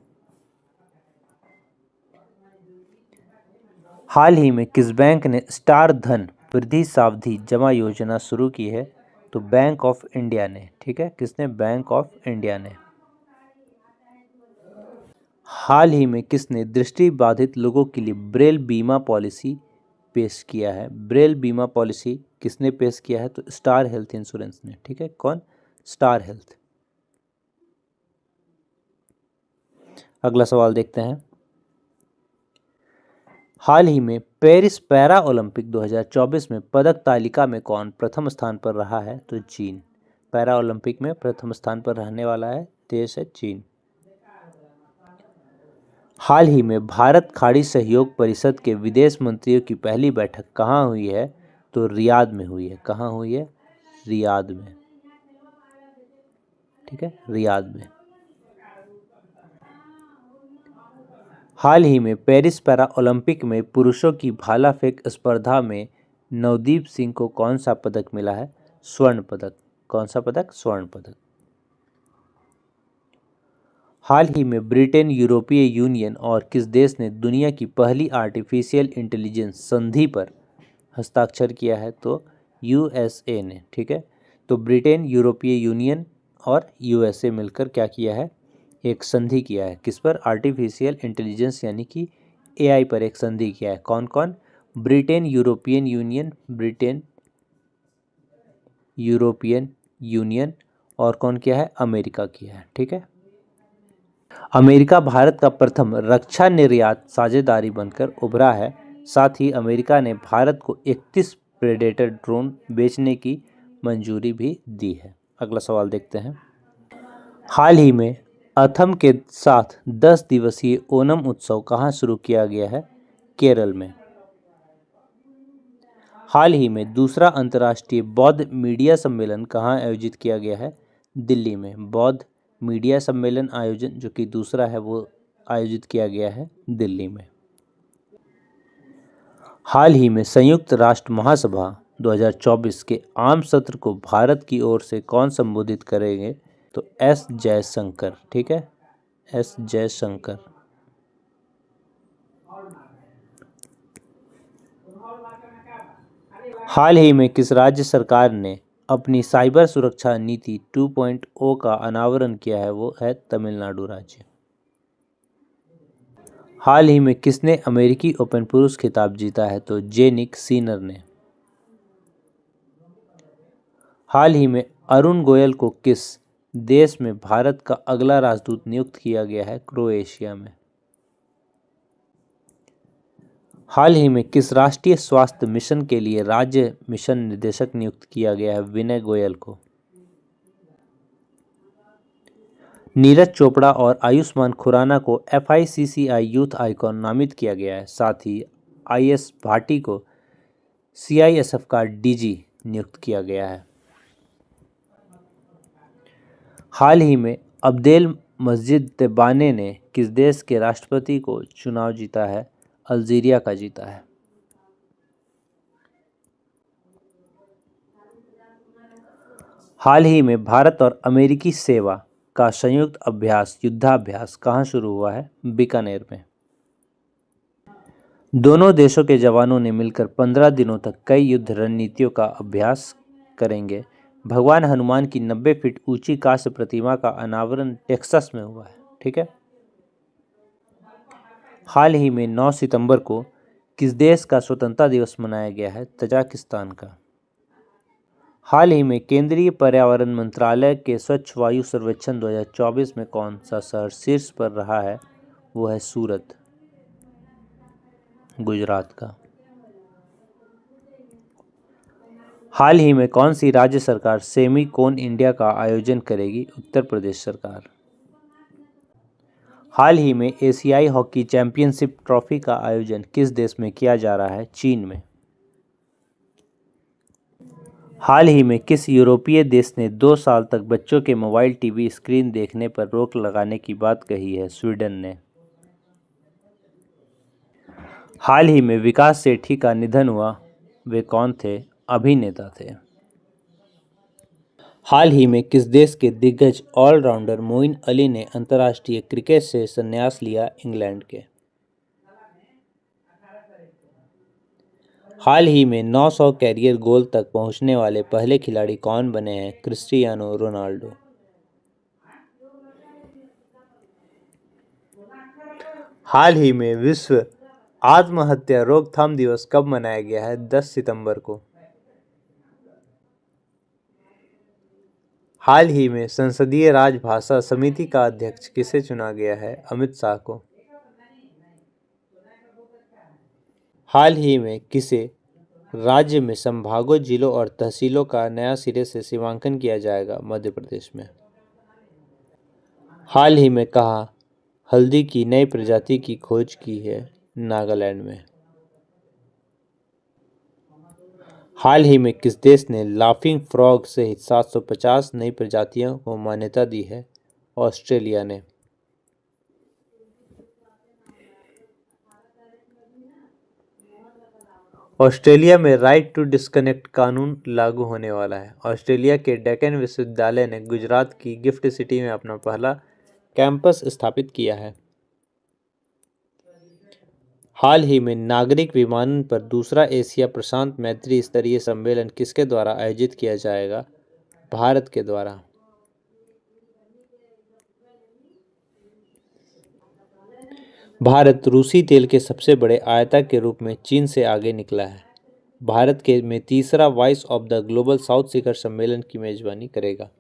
हाल ही में किस बैंक ने स्टार धन वृद्धि सावधि जमा योजना शुरू की है? तो बैंक ऑफ इंडिया ने। ठीक है, किसने? बैंक ऑफ इंडिया ने। हाल ही में किसने दृष्टिबाधित लोगों के लिए ब्रेल बीमा पॉलिसी पेश किया है? ब्रेल बीमा पॉलिसी किसने पेश किया है? तो स्टार हेल्थ इंश्योरेंस ने। ठीक है, कौन? Star health. अगला सवाल देखते हैं। हाल ही में पेरिस पैरा ओलंपिक 2024 में पदक तालिका में कौन प्रथम स्थान पर रहा है? तो चीन। पैरा ओलंपिक में प्रथम स्थान पर रहने वाला है देश है चीन। हाल ही में भारत खाड़ी सहयोग परिषद के विदेश मंत्रियों की पहली बैठक कहाँ हुई है? तो रियाद में हुई है। कहाँ हुई है? रियाद में। ठीक है, रियाद में। हाल ही में पेरिस पैरा ओलंपिक में पुरुषों की भाला फेंक स्पर्धा में नवदीप सिंह को कौन सा पदक मिला है? स्वर्ण पदक। कौन सा पदक? स्वर्ण पदक। हाल ही में ब्रिटेन, यूरोपीय यूनियन और किस देश ने दुनिया की पहली आर्टिफिशियल इंटेलिजेंस संधि पर हस्ताक्षर किया है? तो यूएसए ने। ठीक है, तो ब्रिटेन, यूरोपीय यूनियन और यूएसए मिलकर क्या किया है? एक संधि किया है। किस पर? आर्टिफिशियल इंटेलिजेंस यानी कि एआई पर एक संधि किया है। कौन कौन? Britain, European union, Britain, European union और कौन किया है? अमेरिका किया है। ठीक है, अमेरिका भारत का प्रथम रक्षा निर्यात साझेदारी बनकर उभरा है। साथ ही अमेरिका ने भारत को 31 प्रेडेटर ड्रोन बेचने की मंजूरी भी दी है। अगला सवाल देखते हैं। हाल ही में असम के साथ 10 दिवसीय ओणम उत्सव कहाँ शुरू किया गया है? केरल में। हाल ही में दूसरा अंतर्राष्ट्रीय बौद्ध मीडिया सम्मेलन कहाँ आयोजित किया गया है? दिल्ली में। बौद्ध मीडिया सम्मेलन आयोजन जो कि दूसरा है वो आयोजित किया गया है दिल्ली में। हाल ही में संयुक्त राष्ट्र महासभा 2024 के आम सत्र को भारत की ओर से कौन संबोधित करेंगे? तो एस जयशंकर। ठीक है, एस जयशंकर। हाल ही में किस राज्य सरकार ने अपनी साइबर सुरक्षा नीति 2.0 का अनावरण किया है? वो है तमिलनाडु राज्य। हाल ही में किसने अमेरिकी ओपन पुरुष खिताब जीता है? तो जेनिक सिनर ने। हाल ही में अरुण गोयल को किस देश में भारत का अगला राजदूत नियुक्त किया गया है? क्रोएशिया में। हाल ही में किस राष्ट्रीय स्वास्थ्य मिशन के लिए राज्य मिशन निदेशक नियुक्त किया गया है? विनय गोयल को। नीरज चोपड़ा और आयुष्मान खुराना को FICCI यूथ आइकॉन नामित किया गया है। साथ ही IS भाटी को CISF का DG नियुक्त किया गया है। हाल ही में अब्देल मस्जिद तेबाने ने किस देश के राष्ट्रपति को चुनाव जीता है? अल्जीरिया का जीता है। हाल ही में भारत और अमेरिकी सेवा का संयुक्त अभ्यास युद्धाभ्यास कहाँ शुरू हुआ है? बीकानेर में। दोनों देशों के जवानों ने मिलकर 15 दिनों तक कई युद्ध रणनीतियों का अभ्यास करेंगे। भगवान हनुमान की 90 फीट ऊंची कांस्य प्रतिमा का अनावरण टेक्सास में हुआ है। ठीक है, हाल ही में 9 सितंबर को किस देश का स्वतंत्रता दिवस मनाया गया है? तजाकिस्तान का। हाल ही में केंद्रीय पर्यावरण मंत्रालय के स्वच्छ वायु सर्वेक्षण 2024 में कौन सा शहर शीर्ष पर रहा है? वो है सूरत, गुजरात का। हाल ही में कौन सी राज्य सरकार सेमी कोन इंडिया का आयोजन करेगी? उत्तर प्रदेश सरकार। हाल ही में एशियाई हॉकी चैंपियनशिप ट्रॉफी का आयोजन किस देश में किया जा रहा है? चीन में। हाल ही में किस यूरोपीय देश ने 2 साल तक बच्चों के मोबाइल टीवी स्क्रीन देखने पर रोक लगाने की बात कही है? स्वीडन ने। हाल ही में विकास सेठी का निधन हुआ, वे कौन थे? अभिनेता थे। हाल ही में किस देश के दिग्गज ऑलराउंडर मोइन अली ने अंतर्राष्ट्रीय क्रिकेट से संन्यास लिया? इंग्लैंड के। हाल ही में 900 कैरियर गोल तक पहुंचने वाले पहले खिलाड़ी कौन बने हैं? Cristiano Ronaldo. हाल ही में विश्व आत्महत्या रोकथाम दिवस कब मनाया गया है? 10 सितंबर को। हाल ही में संसदीय राजभाषा समिति का अध्यक्ष किसे चुना गया है? अमित शाह को। हाल ही में किसे राज्य में संभागों, जिलों और तहसीलों का नया सिरे से सीमांकन किया जाएगा? मध्य प्रदेश में। हाल ही में कहाँ हल्दी की नई प्रजाति की खोज की है? नागालैंड में। हाल ही में किस देश ने लाफिंग फ्रॉग सहित 750 नई प्रजातियों को मान्यता दी है? ऑस्ट्रेलिया ने। ऑस्ट्रेलिया में राइट टू डिस्कनेक्ट कानून लागू होने वाला है। ऑस्ट्रेलिया के डेक्कन विश्वविद्यालय ने गुजरात की गिफ्ट सिटी में अपना पहला कैंपस स्थापित किया है। हाल ही में नागरिक विमानन पर दूसरा एशिया प्रशांत मैत्री स्तरीय सम्मेलन किसके द्वारा आयोजित किया जाएगा? भारत के द्वारा। भारत रूसी तेल के सबसे बड़े आयातक के रूप में चीन से आगे निकला है। भारत के में तीसरा voice of the global south शिखर सम्मेलन की मेजबानी करेगा।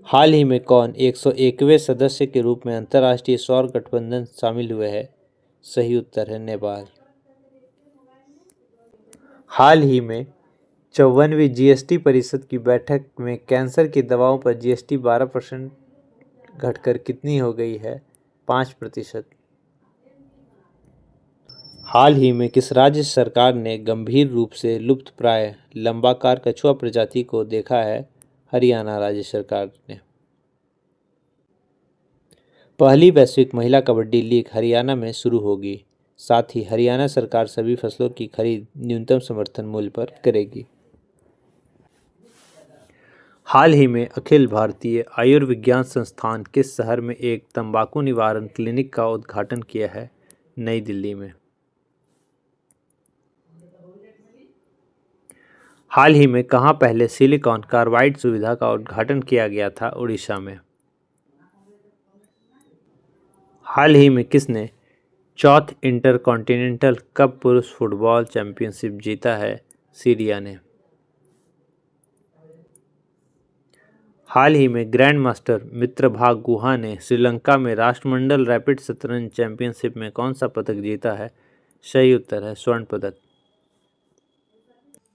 हाल ही में कौन 101वें सदस्य के रूप में अंतर्राष्ट्रीय सौर गठबंधन शामिल हुए हैं? सही उत्तर है नेपाल। हाल ही में 54वीं जीएसटी परिषद की बैठक में कैंसर की दवाओं पर जीएसटी 12% घटकर कितनी हो गई है? 5%। हाल ही में किस राज्य सरकार ने गंभीर रूप से लुप्तप्राय लंबाकार कछुआ प्रजाति को देखा है? हरियाणा राज्य सरकार ने। पहली वैश्विक महिला कबड्डी लीग हरियाणा में शुरू होगी। साथ ही हरियाणा सरकार सभी फसलों की खरीद न्यूनतम समर्थन मूल्य पर करेगी। हाल ही में अखिल भारतीय आयुर्विज्ञान संस्थान किस शहर में एक तंबाकू निवारण क्लिनिक का उद्घाटन किया है? नई दिल्ली में। हाल ही में कहाँ पहले सिलिकॉन कार्बाइड सुविधा का उद्घाटन किया गया था? उड़ीसा में। हाल ही में किसने चौथ इंटरकॉन्टिनेंटल कप पुरुष फुटबॉल चैंपियनशिप जीता है? सीरिया ने। हाल ही में ग्रैंड मास्टर मित्रभाग गुहा ने श्रीलंका में राष्ट्रमंडल रैपिड शतरंज चैंपियनशिप में कौन सा पदक जीता है? सही उत्तर है स्वर्ण पदक।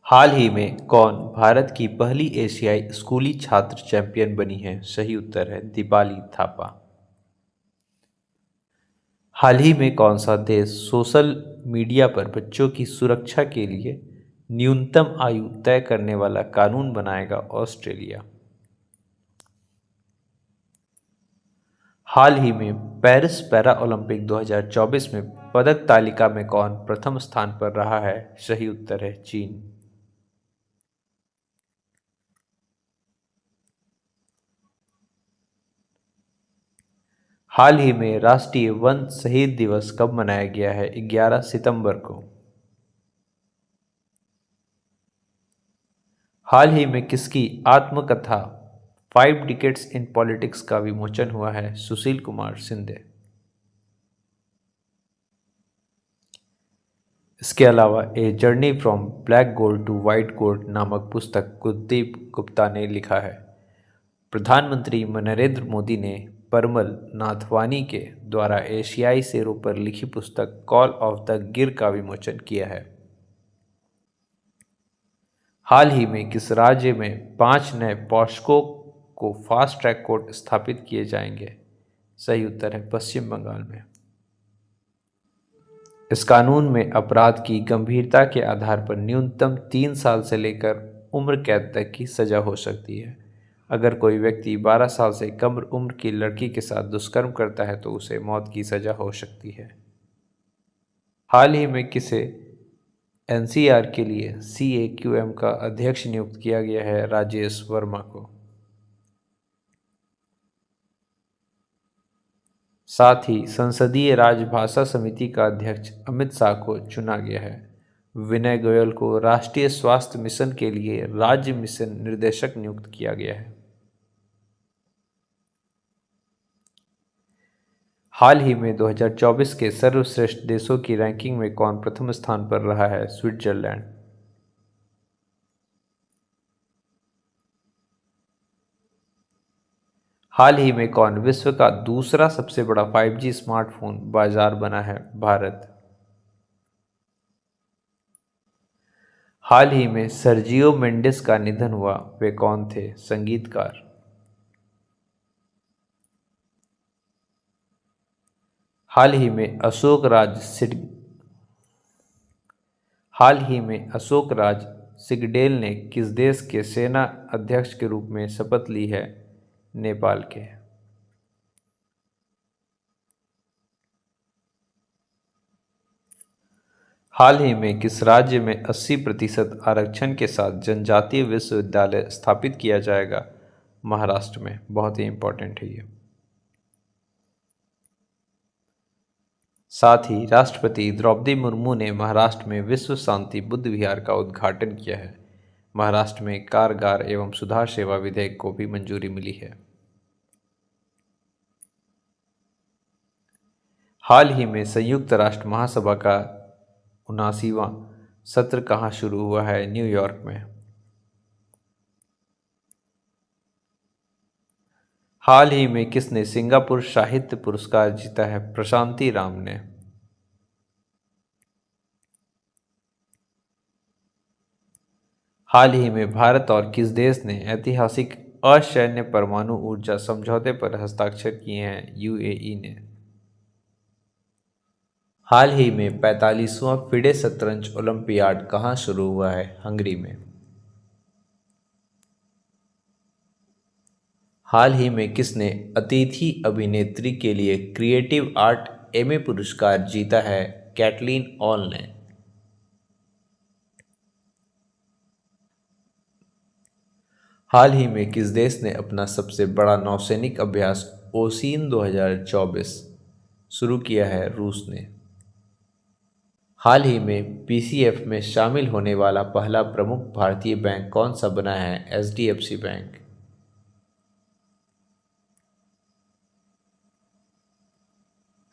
हाल ही में कौन भारत की पहली एशियाई स्कूली छात्र चैंपियन बनी है? सही उत्तर है दीपाली थापा। हाल ही में कौन सा देश सोशल मीडिया पर बच्चों की सुरक्षा के लिए न्यूनतम आयु तय करने वाला कानून बनाएगा? ऑस्ट्रेलिया। हाल ही में पेरिस पैरा ओलंपिक 2024 में पदक तालिका में कौन प्रथम स्थान पर रहा है? सही उत्तर है चीन। हाल ही में राष्ट्रीय वन शहीद दिवस कब मनाया गया है? 11 सितंबर को। हाल ही में किसकी आत्मकथा 5 डिकेड्स इन पॉलिटिक्स का विमोचन हुआ है? सुशील कुमार शिंदे। इसके अलावा a journey from black gold to white gold नामक पुस्तक कुलदीप गुप्ता ने लिखा है। प्रधानमंत्री नरेंद्र मोदी ने परमल नाथवानी के द्वारा एशियाई शेरों पर लिखी पुस्तक कॉल ऑफ द गिर का विमोचन किया है। हाल ही में किस राज्य में 5 नए पॉस्को को फास्ट ट्रैक कोर्ट स्थापित किए जाएंगे? सही उत्तर है पश्चिम बंगाल में। इस कानून में अपराध की गंभीरता के आधार पर न्यूनतम 3 साल से लेकर उम्र कैद तक की सजा हो सकती है। अगर कोई व्यक्ति 12 साल से कम उम्र की लड़की के साथ दुष्कर्म करता है तो उसे मौत की सजा हो सकती है। हाल ही में किसे एनसीआर के लिए CAQM का अध्यक्ष नियुक्त किया गया है? राजेश वर्मा को। साथ ही संसदीय राजभाषा समिति का अध्यक्ष अमित शाह को चुना गया है। विनय गोयल को राष्ट्रीय स्वास्थ्य मिशन के लिए राज्य मिशन निर्देशक नियुक्त किया गया है। हाल ही में 2024 के सर्वश्रेष्ठ देशों की रैंकिंग में कौन प्रथम स्थान पर रहा है? स्विट्जरलैंड। हाल ही में कौन विश्व का दूसरा सबसे बड़ा 5G स्मार्टफोन बाजार बना है? भारत। हाल ही में सर्जियो मेंडिस का निधन हुआ, वे कौन थे? संगीतकार। हाल ही में अशोक राज सिगडेल ने किस देश के सेना अध्यक्ष के रूप में शपथ ली है? नेपाल के। हाल ही में किस राज्य में 80% आरक्षण के साथ जनजातीय विश्वविद्यालय स्थापित किया जाएगा? महाराष्ट्र में। बहुत ही इंपॉर्टेंट है ये। साथ ही राष्ट्रपति द्रौपदी मुर्मू ने महाराष्ट्र में विश्व शांति बुद्ध विहार का उद्घाटन किया है। महाराष्ट्र में कारागार एवं सुधार सेवा विधेयक को भी मंजूरी मिली है। हाल ही में संयुक्त राष्ट्र महासभा का 79वां सत्र कहाँ शुरू हुआ है? न्यूयॉर्क में। हाल ही में किसने सिंगापुर साहित्य पुरस्कार जीता है? प्रशांति राम ने। हाल ही में भारत और किस देश ने ऐतिहासिक असैन्य परमाणु ऊर्जा समझौते पर हस्ताक्षर किए हैं? यूएई ने। हाल ही में 45वां फिडे शतरंज ओलंपियाड कहाँ शुरू हुआ है? हंगरी में। हाल ही में किसने अतिथि अभिनेत्री के लिए क्रिएटिव आर्ट एमी पुरस्कार जीता है? कैटलीन ऑल ने। हाल ही में किस देश ने अपना सबसे बड़ा नौसैनिक अभ्यास ओसीन 2024 शुरू किया है? रूस ने। हाल ही में पीसीएफ में शामिल होने वाला पहला प्रमुख भारतीय बैंक कौन सा बना है? HDFC bank.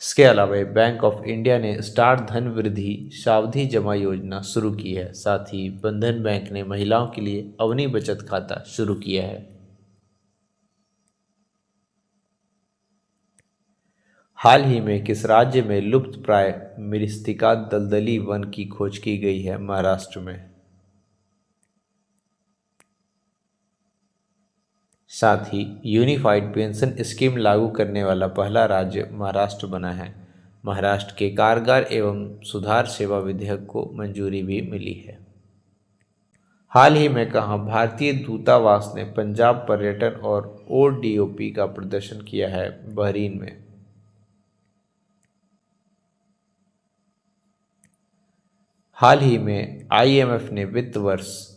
इसके अलावा बैंक ऑफ इंडिया ने स्टार धन वृद्धि सावधि जमा योजना शुरू की है। साथ ही बंधन बैंक ने महिलाओं के लिए अवनी बचत खाता शुरू किया है। हाल ही में किस राज्य में लुप्त प्राय मृत्तिका दलदली वन की खोज की गई है? महाराष्ट्र में। साथ ही यूनिफाइड पेंशन स्कीम लागू करने वाला पहला राज्य महाराष्ट्र बना है। महाराष्ट्र के कारागार एवं सुधार सेवा विधेयक को मंजूरी भी मिली है। हाल ही में कहाँ भारतीय दूतावास ने पंजाब पर्यटन और ओडीओपी का प्रदर्शन किया है? बहरीन में। हाल ही में आईएमएफ ने वित्त वर्ष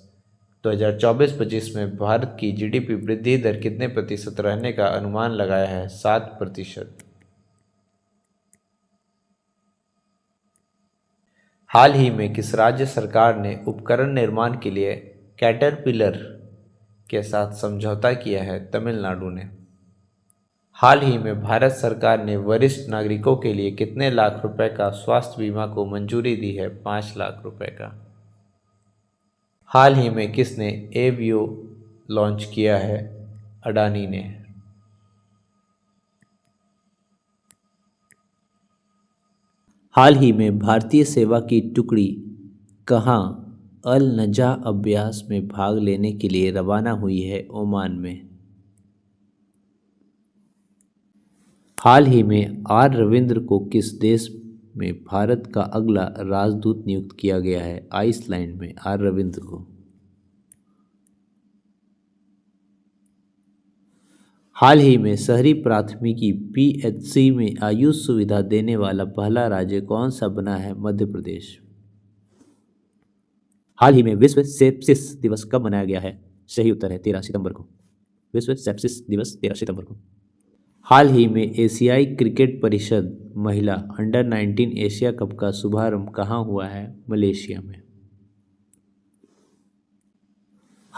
2024-25 में भारत की जीडीपी वृद्धि दर कितने प्रतिशत रहने का अनुमान लगाया है? 7%। हाल ही में किस राज्य सरकार ने उपकरण निर्माण के लिए कैटरपिलर के साथ समझौता किया है? तमिलनाडु ने। हाल ही में भारत सरकार ने वरिष्ठ नागरिकों के लिए कितने लाख रुपए का स्वास्थ्य बीमा को मंजूरी दी है? 5 लाख रुपए का। हाल ही में किसने एवियो लॉन्च किया है? अडानी ने। हाल ही में भारतीय सेवा की टुकड़ी कहाँ अल नजा अभ्यास में भाग लेने के लिए रवाना हुई है? ओमान में। हाल ही में आर रविंद्र को किस देश में भारत का अगला राजदूत नियुक्त किया गया है? आइसलैंड में आर रविंद्र को। हाल ही में शहरी प्राथमिकी पीएचसी में आयुष सुविधा देने वाला पहला राज्य कौन सा बना है? मध्य प्रदेश। हाल ही में विश्व सेप्सिस दिवस कब मनाया गया है? सही उत्तर है 13 सितंबर को। विश्व सेप्सिस दिवस 13 सितंबर को। हाल ही में एशियाई क्रिकेट परिषद महिला अंडर-19 एशिया कप का शुभारंभ कहाँ हुआ है? मलेशिया में।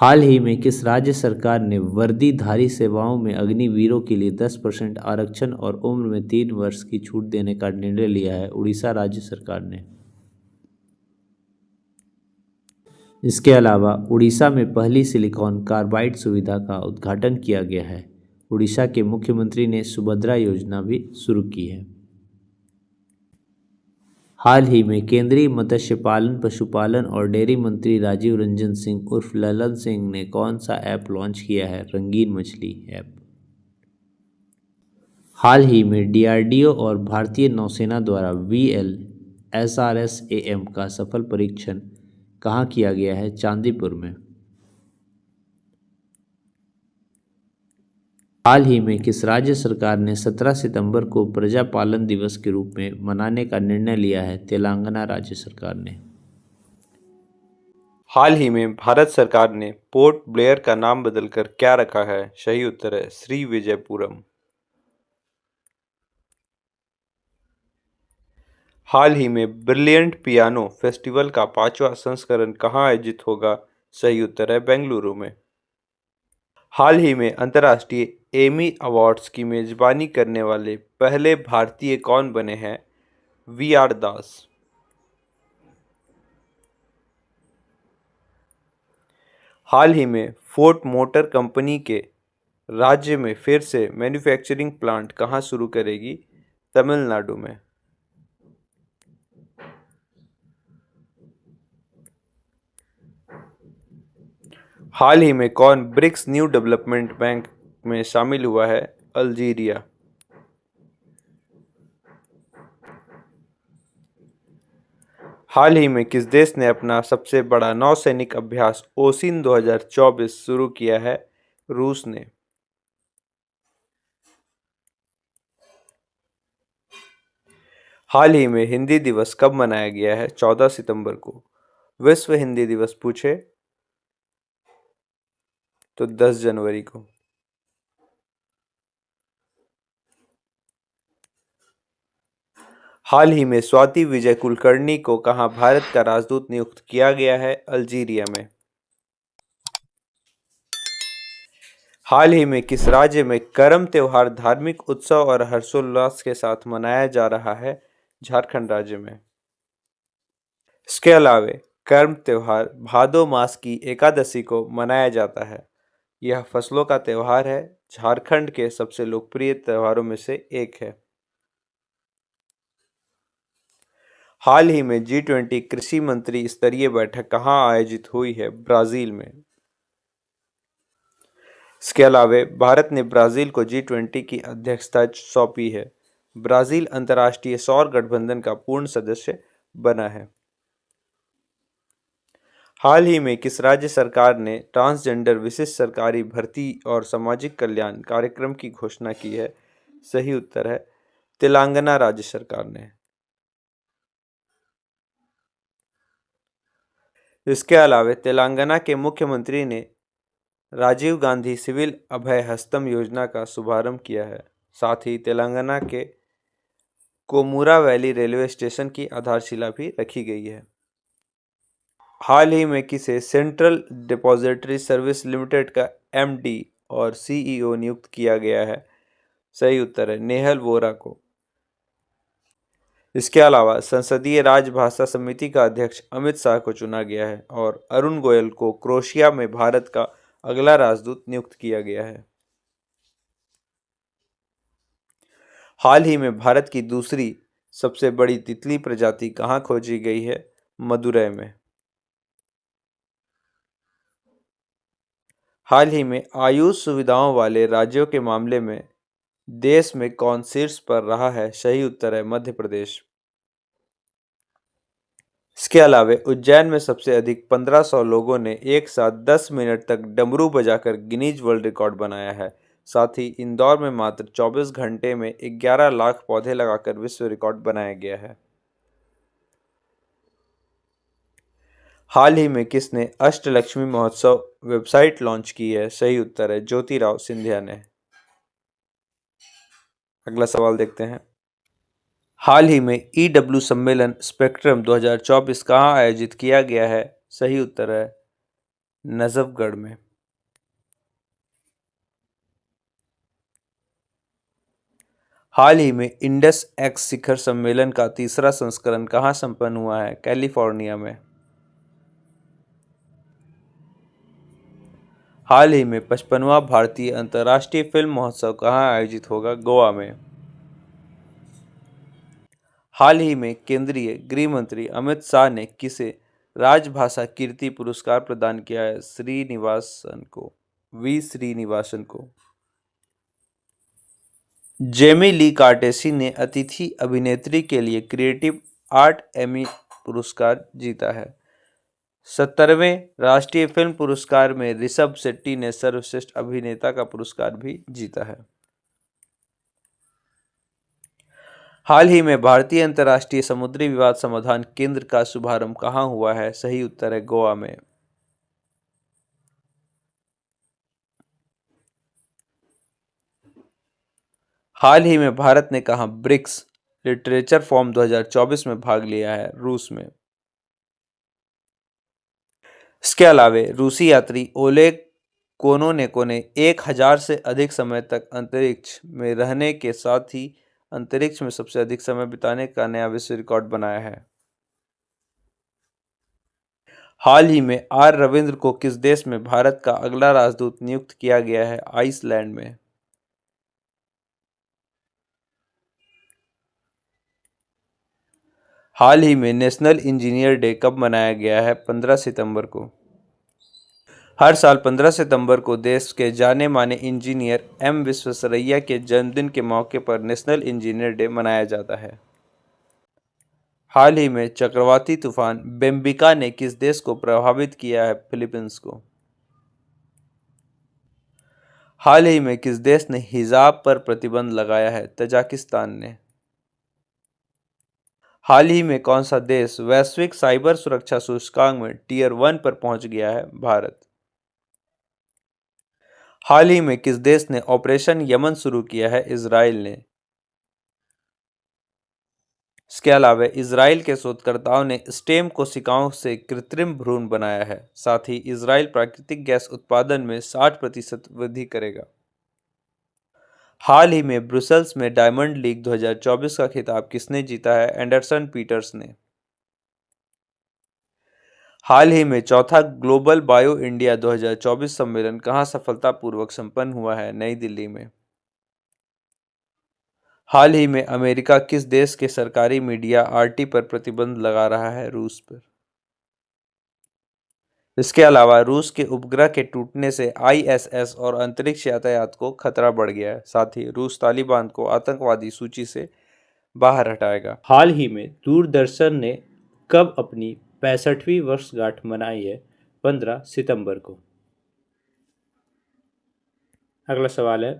हाल ही में किस राज्य सरकार ने वर्दीधारी सेवाओं में अग्निवीरों के लिए 10% आरक्षण और उम्र में 3 वर्ष की छूट देने का निर्णय लिया है? उड़ीसा राज्य सरकार ने। इसके अलावा उड़ीसा में पहली सिलिकॉन कार्बाइड सुविधा का उद्घाटन किया गया है। उड़ीसा के मुख्यमंत्री ने सुभद्रा योजना भी शुरू की है। हाल ही में केंद्रीय मत्स्य पालन, पशुपालन और डेयरी मंत्री राजीव रंजन सिंह उर्फ ललन सिंह ने कौन सा ऐप लॉन्च किया है? रंगीन मछली ऐप। हाल ही में डीआरडीओ और भारतीय नौसेना द्वारा VLSRS-AM का सफल परीक्षण कहाँ किया गया है? चांदीपुर में। हाल ही में किस राज्य सरकार ने 17 सितंबर को प्रजापालन दिवस के रूप में मनाने का निर्णय लिया है? तेलंगाना राज्य सरकार ने। हाल ही में भारत सरकार ने पोर्ट ब्लेयर का नाम बदलकर क्या रखा है? सही उत्तर है श्री विजयपुरम। हाल ही में ब्रिलियंट पियानो फेस्टिवल का 5वां संस्करण कहाँ आयोजित होगा? सही उत्तर है बेंगलुरु में। हाल ही में अंतर्राष्ट्रीय एमी अवार्ड्स की मेजबानी करने वाले पहले भारतीय कौन बने हैं? VR दास। हाल ही में फोर्ड मोटर कंपनी के राज्य में फिर से मैन्युफैक्चरिंग प्लांट कहाँ शुरू करेगी? तमिलनाडु में। हाल ही में कौन ब्रिक्स न्यू डेवलपमेंट बैंक में शामिल हुआ है? अल्जीरिया। हाल ही में किस देश ने अपना सबसे बड़ा नौसैनिक अभ्यास ओसिन 2024 शुरू किया है? रूस ने। हाल ही में हिंदी दिवस कब मनाया गया है? 14 सितंबर को। विश्व हिंदी दिवस पूछे तो 10 जनवरी को। हाल ही में स्वाति विजय कुलकर्णी को कहाँ भारत का राजदूत नियुक्त किया गया है? अल्जीरिया में। हाल ही में किस राज्य में करम त्योहार धार्मिक उत्सव और हर्षोल्लास के साथ मनाया जा रहा है? झारखंड राज्य में। इसके अलावा कर्म त्योहार भादो मास की एकादशी को मनाया जाता है। यह फसलों का त्योहार है। झारखंड के सबसे लोकप्रिय त्योहारों में से एक है। हाल ही में G20 कृषि मंत्री स्तरीय बैठक कहाँ आयोजित हुई है? ब्राजील में। इसके अलावा भारत ने ब्राजील को G20 की अध्यक्षता सौंपी है। ब्राजील अंतर्राष्ट्रीय सौर गठबंधन का पूर्ण सदस्य बना है। हाल ही में किस राज्य सरकार ने ट्रांसजेंडर विशिष्ट सरकारी भर्ती और सामाजिक कल्याण कार्यक्रम की घोषणा की है? सही उत्तर है तेलंगाना राज्य सरकार ने। इसके अलावा तेलंगाना के मुख्यमंत्री ने राजीव गांधी सिविल अभय हस्तम योजना का शुभारंभ किया है। साथ ही तेलंगाना के कोमुरा वैली रेलवे स्टेशन की आधारशिला भी रखी गई है। हाल ही में किसे सेंट्रल डिपॉजिटरी सर्विस लिमिटेड का MD और CEO नियुक्त किया गया है? सही उत्तर है नेहल वोरा को। इसके अलावा संसदीय राजभाषा समिति का अध्यक्ष अमित शाह को चुना गया है और अरुण गोयल को क्रोएशिया में भारत का अगला राजदूत नियुक्त किया गया है। हाल ही में भारत की दूसरी सबसे बड़ी तितली प्रजाति कहाँ खोजी गई है? मदुरै में। हाल ही में आयुष सुविधाओं वाले राज्यों के मामले में देश में कौन शीर्ष पर रहा है? सही उत्तर है मध्य प्रदेश। इसके अलावा उज्जैन में सबसे अधिक 1500 लोगों ने एक साथ 10 मिनट तक डमरू बजाकर गिनीज वर्ल्ड रिकॉर्ड बनाया है। साथ ही इंदौर में मात्र 24 घंटे में 11 लाख पौधे लगाकर विश्व रिकॉर्ड बनाया गया है। हाल ही में किसने अष्टलक्ष्मी महोत्सव वेबसाइट लॉन्च की है? सही उत्तर है ज्योतिराव सिंधिया ने। अगला सवाल देखते हैं। हाल ही में EW सम्मेलन स्पेक्ट्रम 2024 कहाँ आयोजित किया गया है? सही उत्तर है नजफगढ़ में। हाल ही में इंडस एक्स शिखर सम्मेलन का तीसरा संस्करण कहाँ संपन्न हुआ है? कैलिफोर्निया में। हाल ही में 55वां भारतीय अंतर्राष्ट्रीय फिल्म महोत्सव कहाँ आयोजित होगा? गोवा में। हाल ही में केंद्रीय गृह मंत्री अमित शाह ने किसे राजभाषा कीर्ति पुरस्कार प्रदान किया है? वी श्रीनिवासन को। जेमी ली कार्टेसी ने अतिथि अभिनेत्री के लिए क्रिएटिव आर्ट एमी पुरस्कार जीता है। 70वें राष्ट्रीय फिल्म पुरस्कार में ऋषभ शेट्टी ने सर्वश्रेष्ठ अभिनेता का पुरस्कार भी जीता है। हाल ही में भारतीय अंतर्राष्ट्रीय समुद्री विवाद समाधान केंद्र का शुभारंभ कहाँ हुआ है? सही उत्तर है गोवा में। हाल ही में भारत ने कहाँ ब्रिक्स लिटरेचर फोरम 2024 में भाग लिया है? रूस में। इसके अलावा रूसी यात्री ओलेग कोनोनेको ने 1000 से अधिक समय तक अंतरिक्ष में रहने के साथ ही अंतरिक्ष में सबसे अधिक समय बिताने का नया विश्व रिकॉर्ड बनाया है। हाल ही में आर रविंद्र को किस देश में भारत का अगला राजदूत नियुक्त किया गया है? आइसलैंड में। हाल ही में नेशनल इंजीनियर डे कब मनाया गया है? 15 सितंबर को। हर साल 15 सितंबर को देश के जाने माने इंजीनियर एम विश्वेश्वरैया के जन्मदिन के मौके पर नेशनल इंजीनियर डे मनाया जाता है। हाल ही में चक्रवाती तूफान बेम्बिका ने किस देश को प्रभावित किया है? फिलीपींस को। हाल ही में किस देश ने हिजाब पर प्रतिबंध लगाया है? तजाकिस्तान ने। हाल ही में कौन सा देश वैश्विक साइबर सुरक्षा सूचकांक में टियर 1 पर पहुंच गया है? भारत। हाल ही में किस देश ने ऑपरेशन यमन शुरू किया है? इजराइल ने। इसके अलावा इजराइल के शोधकर्ताओं ने स्टेम कोशिकाओं से कृत्रिम भ्रूण बनाया है। साथ ही इजराइल प्राकृतिक गैस उत्पादन में 60% वृद्धि करेगा। हाल ही में ब्रुसेल्स में डायमंड लीग 2024 का खिताब किसने जीता है? एंडरसन पीटर्स ने। हाल ही में चौथा ग्लोबल बायो इंडिया 2024 सम्मेलन कहाँ सफलतापूर्वक संपन्न हुआ है? नई दिल्ली में। हाल ही में अमेरिका किस देश के सरकारी मीडिया आरटी पर प्रतिबंध लगा रहा है? रूस पर। इसके अलावा रूस के उपग्रह के टूटने से आईएसएस और अंतरिक्ष यातायात को खतरा बढ़ गया है। साथ ही रूस तालिबान को आतंकवादी सूची से बाहर हटाएगा। हाल ही में दूरदर्शन ने कब अपनी 65वीं वर्षगांठ मनाई है? 15 सितंबर को। अगला सवाल है,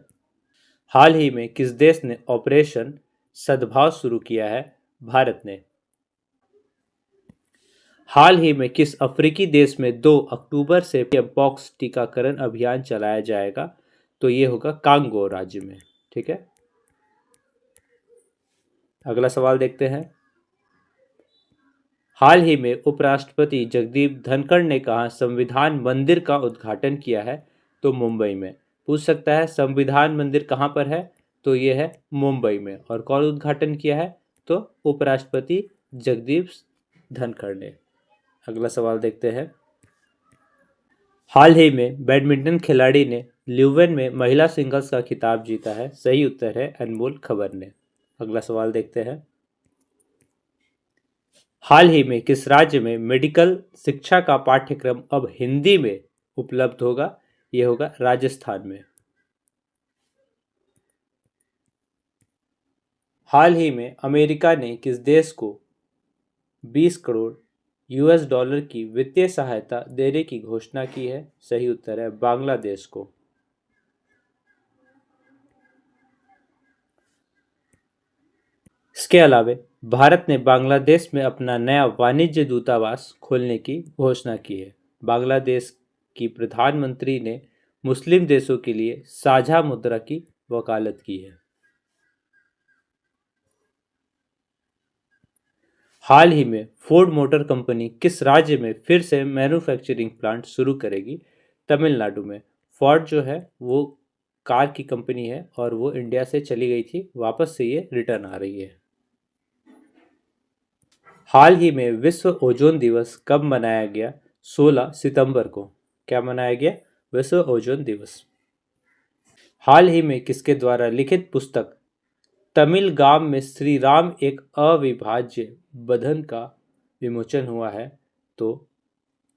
हाल ही में किस देश ने ऑपरेशन सद्भाव शुरू किया है? भारत ने। हाल ही में किस अफ्रीकी देश में 2 अक्टूबर से पॉक्स टीकाकरण अभियान चलाया जाएगा? तो ये होगा कांगो राज्य में। ठीक है, अगला सवाल देखते हैं। हाल ही में उपराष्ट्रपति जगदीप धनखड़ ने कहा संविधान मंदिर का उद्घाटन किया है? तो मुंबई में। पूछ सकता है संविधान मंदिर कहाँ पर है? तो ये है मुंबई में। और कौन उद्घाटन किया है? तो उपराष्ट्रपति जगदीप धनखड़ ने। अगला सवाल देखते हैं। हाल ही में बैडमिंटन खिलाड़ी ने ल्यूवेन में महिला सिंगल्स का खिताब जीता है? सही उत्तर है अनमोल खबर ने। अगला सवाल देखते हैं। हाल ही में किस राज्य में मेडिकल शिक्षा का पाठ्यक्रम अब हिंदी में उपलब्ध होगा? यह होगा राजस्थान में। हाल ही में अमेरिका ने किस देश को 20 करोड़ यूएस डॉलर की वित्तीय सहायता देने की घोषणा की है? सही उत्तर है बांग्लादेश को। इसके अलावा भारत ने बांग्लादेश में अपना नया वाणिज्य दूतावास खोलने की घोषणा की है। बांग्लादेश की प्रधानमंत्री ने मुस्लिम देशों के लिए साझा मुद्रा की वकालत की है। हाल ही में फोर्ड मोटर कंपनी किस राज्य में फिर से मैन्युफैक्चरिंग प्लांट शुरू करेगी? तमिलनाडु में। फोर्ड जो है वो कार की कंपनी है और वो इंडिया से चली गई थी, वापस से ये रिटर्न आ रही है। हाल ही में विश्व ओजोन दिवस कब मनाया गया? 16 सितंबर को। क्या मनाया गया? विश्व ओजोन दिवस। हाल ही में किसके द्वारा लिखित पुस्तक तमिल गाम में श्री राम एक अविभाज्य बंधन का विमोचन हुआ है? तो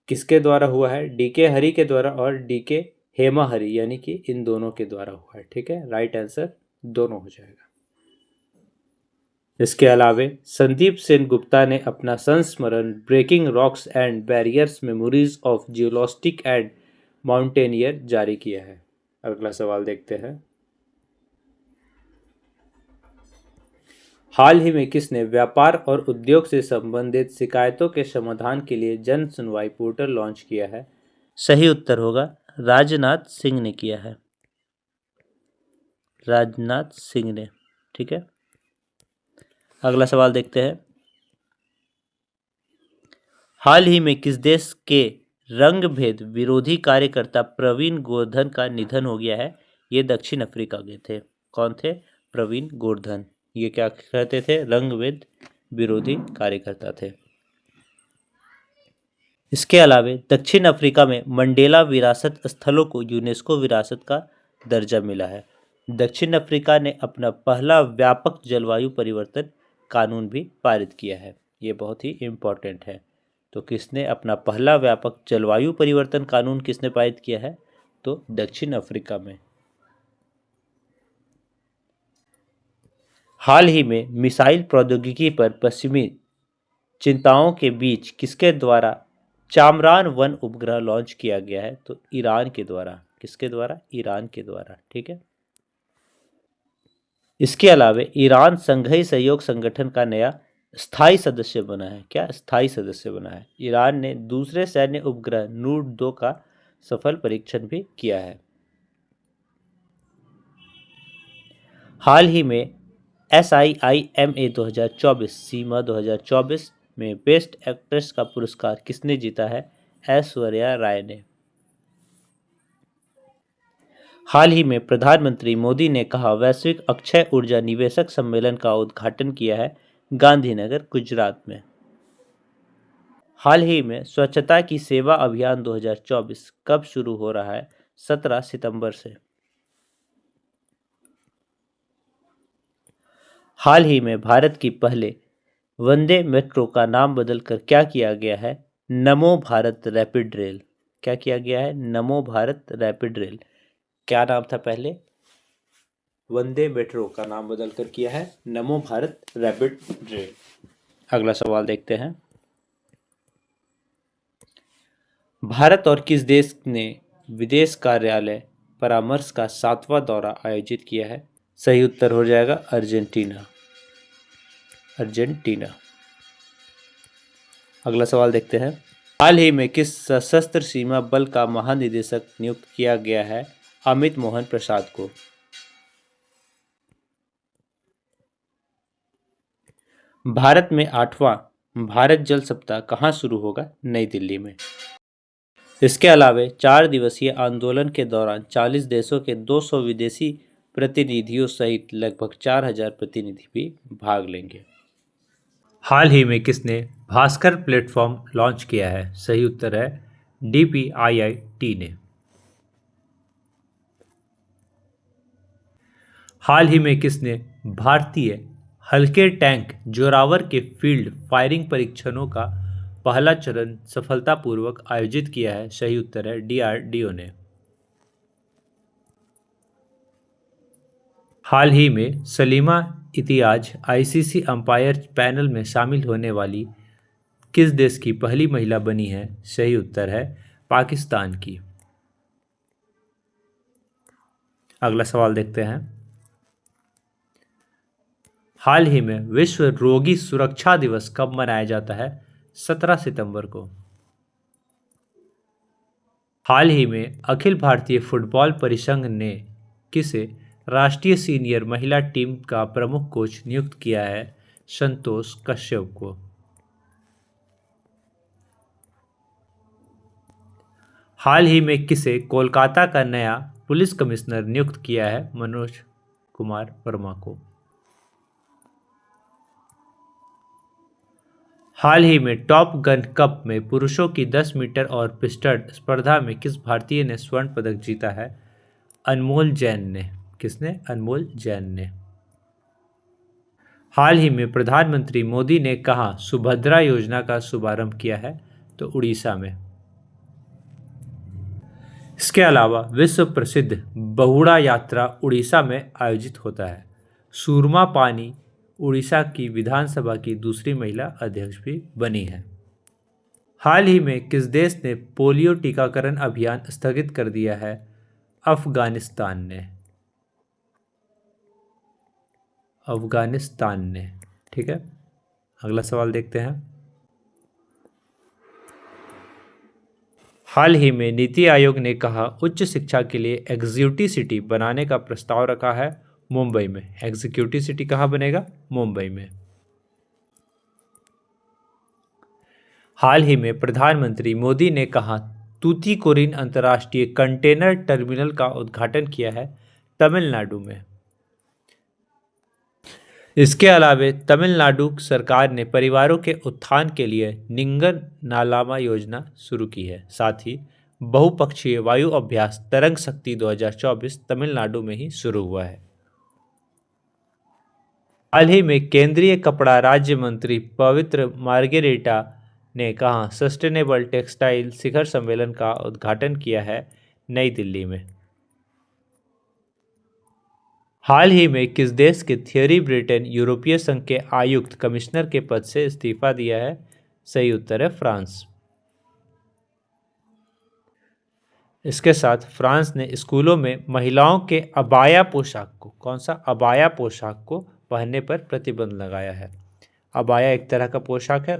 किसके द्वारा हुआ है? डीके हरि के द्वारा और डीके हेमा हरि, यानी कि इन दोनों के द्वारा हुआ है। ठीक है, राइट आंसर दोनों हो जाएगा। इसके अलावे संदीप सेन गुप्ता ने अपना संस्मरण breaking rocks and barriers memories of geologist and mountaineer जारी किया है। अगला सवाल देखते हैं। हाल ही में किसने व्यापार और उद्योग से संबंधित शिकायतों के समाधान के लिए जन सुनवाई पोर्टल लॉन्च किया है? सही उत्तर होगा राजनाथ सिंह ने किया है। राजनाथ सिंह ने। ठीक है, अगला सवाल देखते हैं। हाल ही में किस देश के रंगभेद विरोधी कार्यकर्ता प्रवीण गोवर्धन का निधन हो गया है? ये दक्षिण अफ्रीका के थे। कौन थे? प्रवीण गोवर्धन। ये क्या कहते थे? रंगभेद विरोधी कार्यकर्ता थे। इसके अलावे दक्षिण अफ्रीका में मंडेला विरासत स्थलों को यूनेस्को विरासत का दर्जा मिला है। दक्षिण अफ्रीका ने अपना पहला व्यापक जलवायु परिवर्तन कानून भी पारित किया है। ये बहुत ही इम्पोर्टेंट है। तो किसने अपना पहला व्यापक जलवायु परिवर्तन कानून किसने पारित किया है? तो दक्षिण अफ्रीका में। हाल ही में मिसाइल प्रौद्योगिकी पर पश्चिमी चिंताओं के बीच किसके द्वारा चामरान वन उपग्रह लॉन्च किया गया है? तो ईरान के द्वारा। किसके द्वारा? ईरान के द्वारा। ठीक है, इसके अलावा ईरान संघीय सहयोग संगठन का नया स्थायी सदस्य बना है। क्या स्थायी सदस्य बना है? ईरान ने दूसरे सैन्य उपग्रह नूर 2 का सफल परीक्षण भी किया है। हाल ही में SIIMA 2024 सीमा 2024 में बेस्ट एक्ट्रेस का पुरस्कार किसने जीता है? ऐश्वर्या राय ने। हाल ही में प्रधानमंत्री मोदी ने कहा वैश्विक अक्षय ऊर्जा निवेशक सम्मेलन का उद्घाटन किया है गांधीनगर, गुजरात में। हाल ही में स्वच्छता की सेवा अभियान 2024 कब शुरू हो रहा है? 17 सितंबर से। हाल ही में भारत की पहले वंदे मेट्रो का नाम बदलकर क्या किया गया है? नमो भारत रैपिड रेल। क्या किया गया है? नमो भारत रैपिड रेल। क्या नाम था पहले? वंदे मेट्रो का नाम बदलकर किया है नमो भारत रैपिड रेल। अगला सवाल देखते हैं। भारत और किस देश ने विदेश कार्यालय परामर्श का 7वां दौरा आयोजित किया है? सही उत्तर हो जाएगा अर्जेंटीना। अर्जेंटीना। अगला सवाल देखते हैं। हाल ही में किस सशस्त्र सीमा बल का महानिदेशक नियुक्त किया गया है? अमित मोहन प्रसाद को। भारत में 8वां भारत जल सप्ताह कहाँ शुरू होगा? नई दिल्ली में। इसके अलावा 4 दिवसीय आंदोलन के दौरान 40 देशों के 200 विदेशी प्रतिनिधियों सहित लगभग 4000 प्रतिनिधि भी भाग लेंगे। हाल ही में किसने भास्कर प्लेटफॉर्म लॉन्च किया है? सही उत्तर है DPIIT ने। हाल ही में किसने भारतीय हल्के टैंक जोरावर के फील्ड फायरिंग परीक्षणों का पहला चरण सफलतापूर्वक आयोजित किया है? सही उत्तर है DRDO ने। हाल ही में सलीमा इतियाज ICC अंपायर पैनल में शामिल होने वाली किस देश की पहली महिला बनी है? सही उत्तर है पाकिस्तान की। अगला सवाल देखते हैं। हाल ही में विश्व रोगी सुरक्षा दिवस कब मनाया जाता है? 17 सितंबर को। हाल ही में अखिल भारतीय फुटबॉल परिसंघ ने किसे राष्ट्रीय सीनियर महिला टीम का प्रमुख कोच नियुक्त किया है? संतोष कश्यप को। हाल ही में किसे कोलकाता का नया पुलिस कमिश्नर नियुक्त किया है? मनोज कुमार वर्मा को। हाल ही में टॉप गन कप में पुरुषों की 10 मीटर और पिस्टल स्पर्धा में किस भारतीय ने स्वर्ण पदक जीता है? अनमोल जैन ने। किसने? अनमोल जैन ने। हाल ही में प्रधानमंत्री मोदी ने कहाँ सुभद्रा योजना का शुभारंभ किया है? तो उड़ीसा में। इसके अलावा विश्व प्रसिद्ध बहुड़ा यात्रा उड़ीसा में आयोजित होता है। सूरमा पानी उड़ीसा की विधानसभा की दूसरी महिला अध्यक्ष भी बनी है। हाल ही में किस देश ने पोलियो टीकाकरण अभियान स्थगित कर दिया है? अफगानिस्तान ने। अफगानिस्तान ने। ठीक है, अगला सवाल देखते हैं। हाल ही में नीति आयोग ने कहा उच्च शिक्षा के लिए एग्जीक्यूटिव सिटी बनाने का प्रस्ताव रखा है मुंबई में। एग्जीक्यूटिव सिटी कहाँ बनेगा? मुंबई में। हाल ही में प्रधानमंत्री मोदी ने कहा तूतीकोरिन अंतर्राष्ट्रीय कंटेनर टर्मिनल का उद्घाटन किया है? तमिलनाडु में। इसके अलावा तमिलनाडु सरकार ने परिवारों के उत्थान के लिए निंगन नालामा योजना शुरू की है। साथ ही बहुपक्षीय वायु अभ्यास तरंग शक्ति 2024 तमिलनाडु में ही शुरू हुआ है। हाल ही में केंद्रीय कपड़ा राज्य मंत्री पवित्र मार्गेरिटा ने कहा सस्टेनेबल टेक्सटाइल शिखर सम्मेलन का उद्घाटन किया है? नई दिल्ली में। हाल ही में किस देश के थियरी ब्रिटेन यूरोपीय संघ के आयुक्त कमिश्नर के पद से इस्तीफा दिया है? सही उत्तर है फ्रांस। इसके साथ फ्रांस ने स्कूलों में महिलाओं के अबाया पोशाक को, कौन सा? अबाया पोशाक को पहनने पर प्रतिबंध लगाया है। अबाया एक तरह का पोशाक है,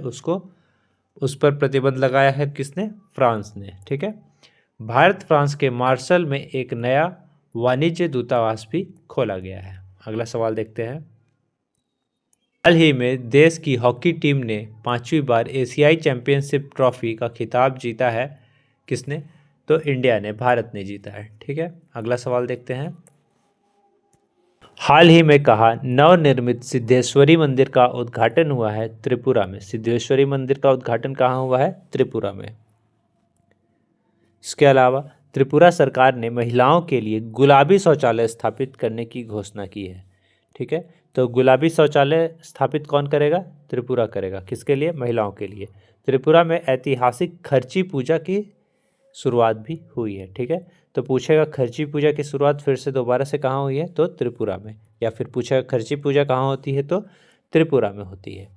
उस पर प्रतिबंध लगाया है किसने? फ्रांस ने। ठीक है। भारत फ्रांस के मार्शल में एक नया वाणिज्य दूतावास भी खोला गया है। अगला सवाल देखते हैं। हाल ही में देश की हॉकी टीम ने 5वीं बार एशियाई चैंपियनशिप ट्रॉफी का खिताब जीता है। किसने? तो इंडिया ने, भारत ने जीता है। ठीक है, अगला सवाल देखते हैं। हाल ही में कहा नवनिर्मित सिद्धेश्वरी मंदिर का उद्घाटन हुआ है? त्रिपुरा में। सिद्धेश्वरी मंदिर का उद्घाटन कहाँ हुआ है? त्रिपुरा में। इसके अलावा त्रिपुरा सरकार ने महिलाओं के लिए गुलाबी शौचालय स्थापित करने की घोषणा की है। ठीक है, तो गुलाबी शौचालय स्थापित कौन करेगा? त्रिपुरा करेगा। किसके लिए? महिलाओं के लिए। त्रिपुरा में ऐतिहासिक खर्ची पूजा की शुरुआत भी हुई है। ठीक है, तो पूछेगा खर्ची पूजा की शुरुआत फिर से दोबारा से कहाँ हुई है? तो त्रिपुरा में। या फिर पूछेगा खर्ची पूजा कहाँ होती है? तो त्रिपुरा में होती है।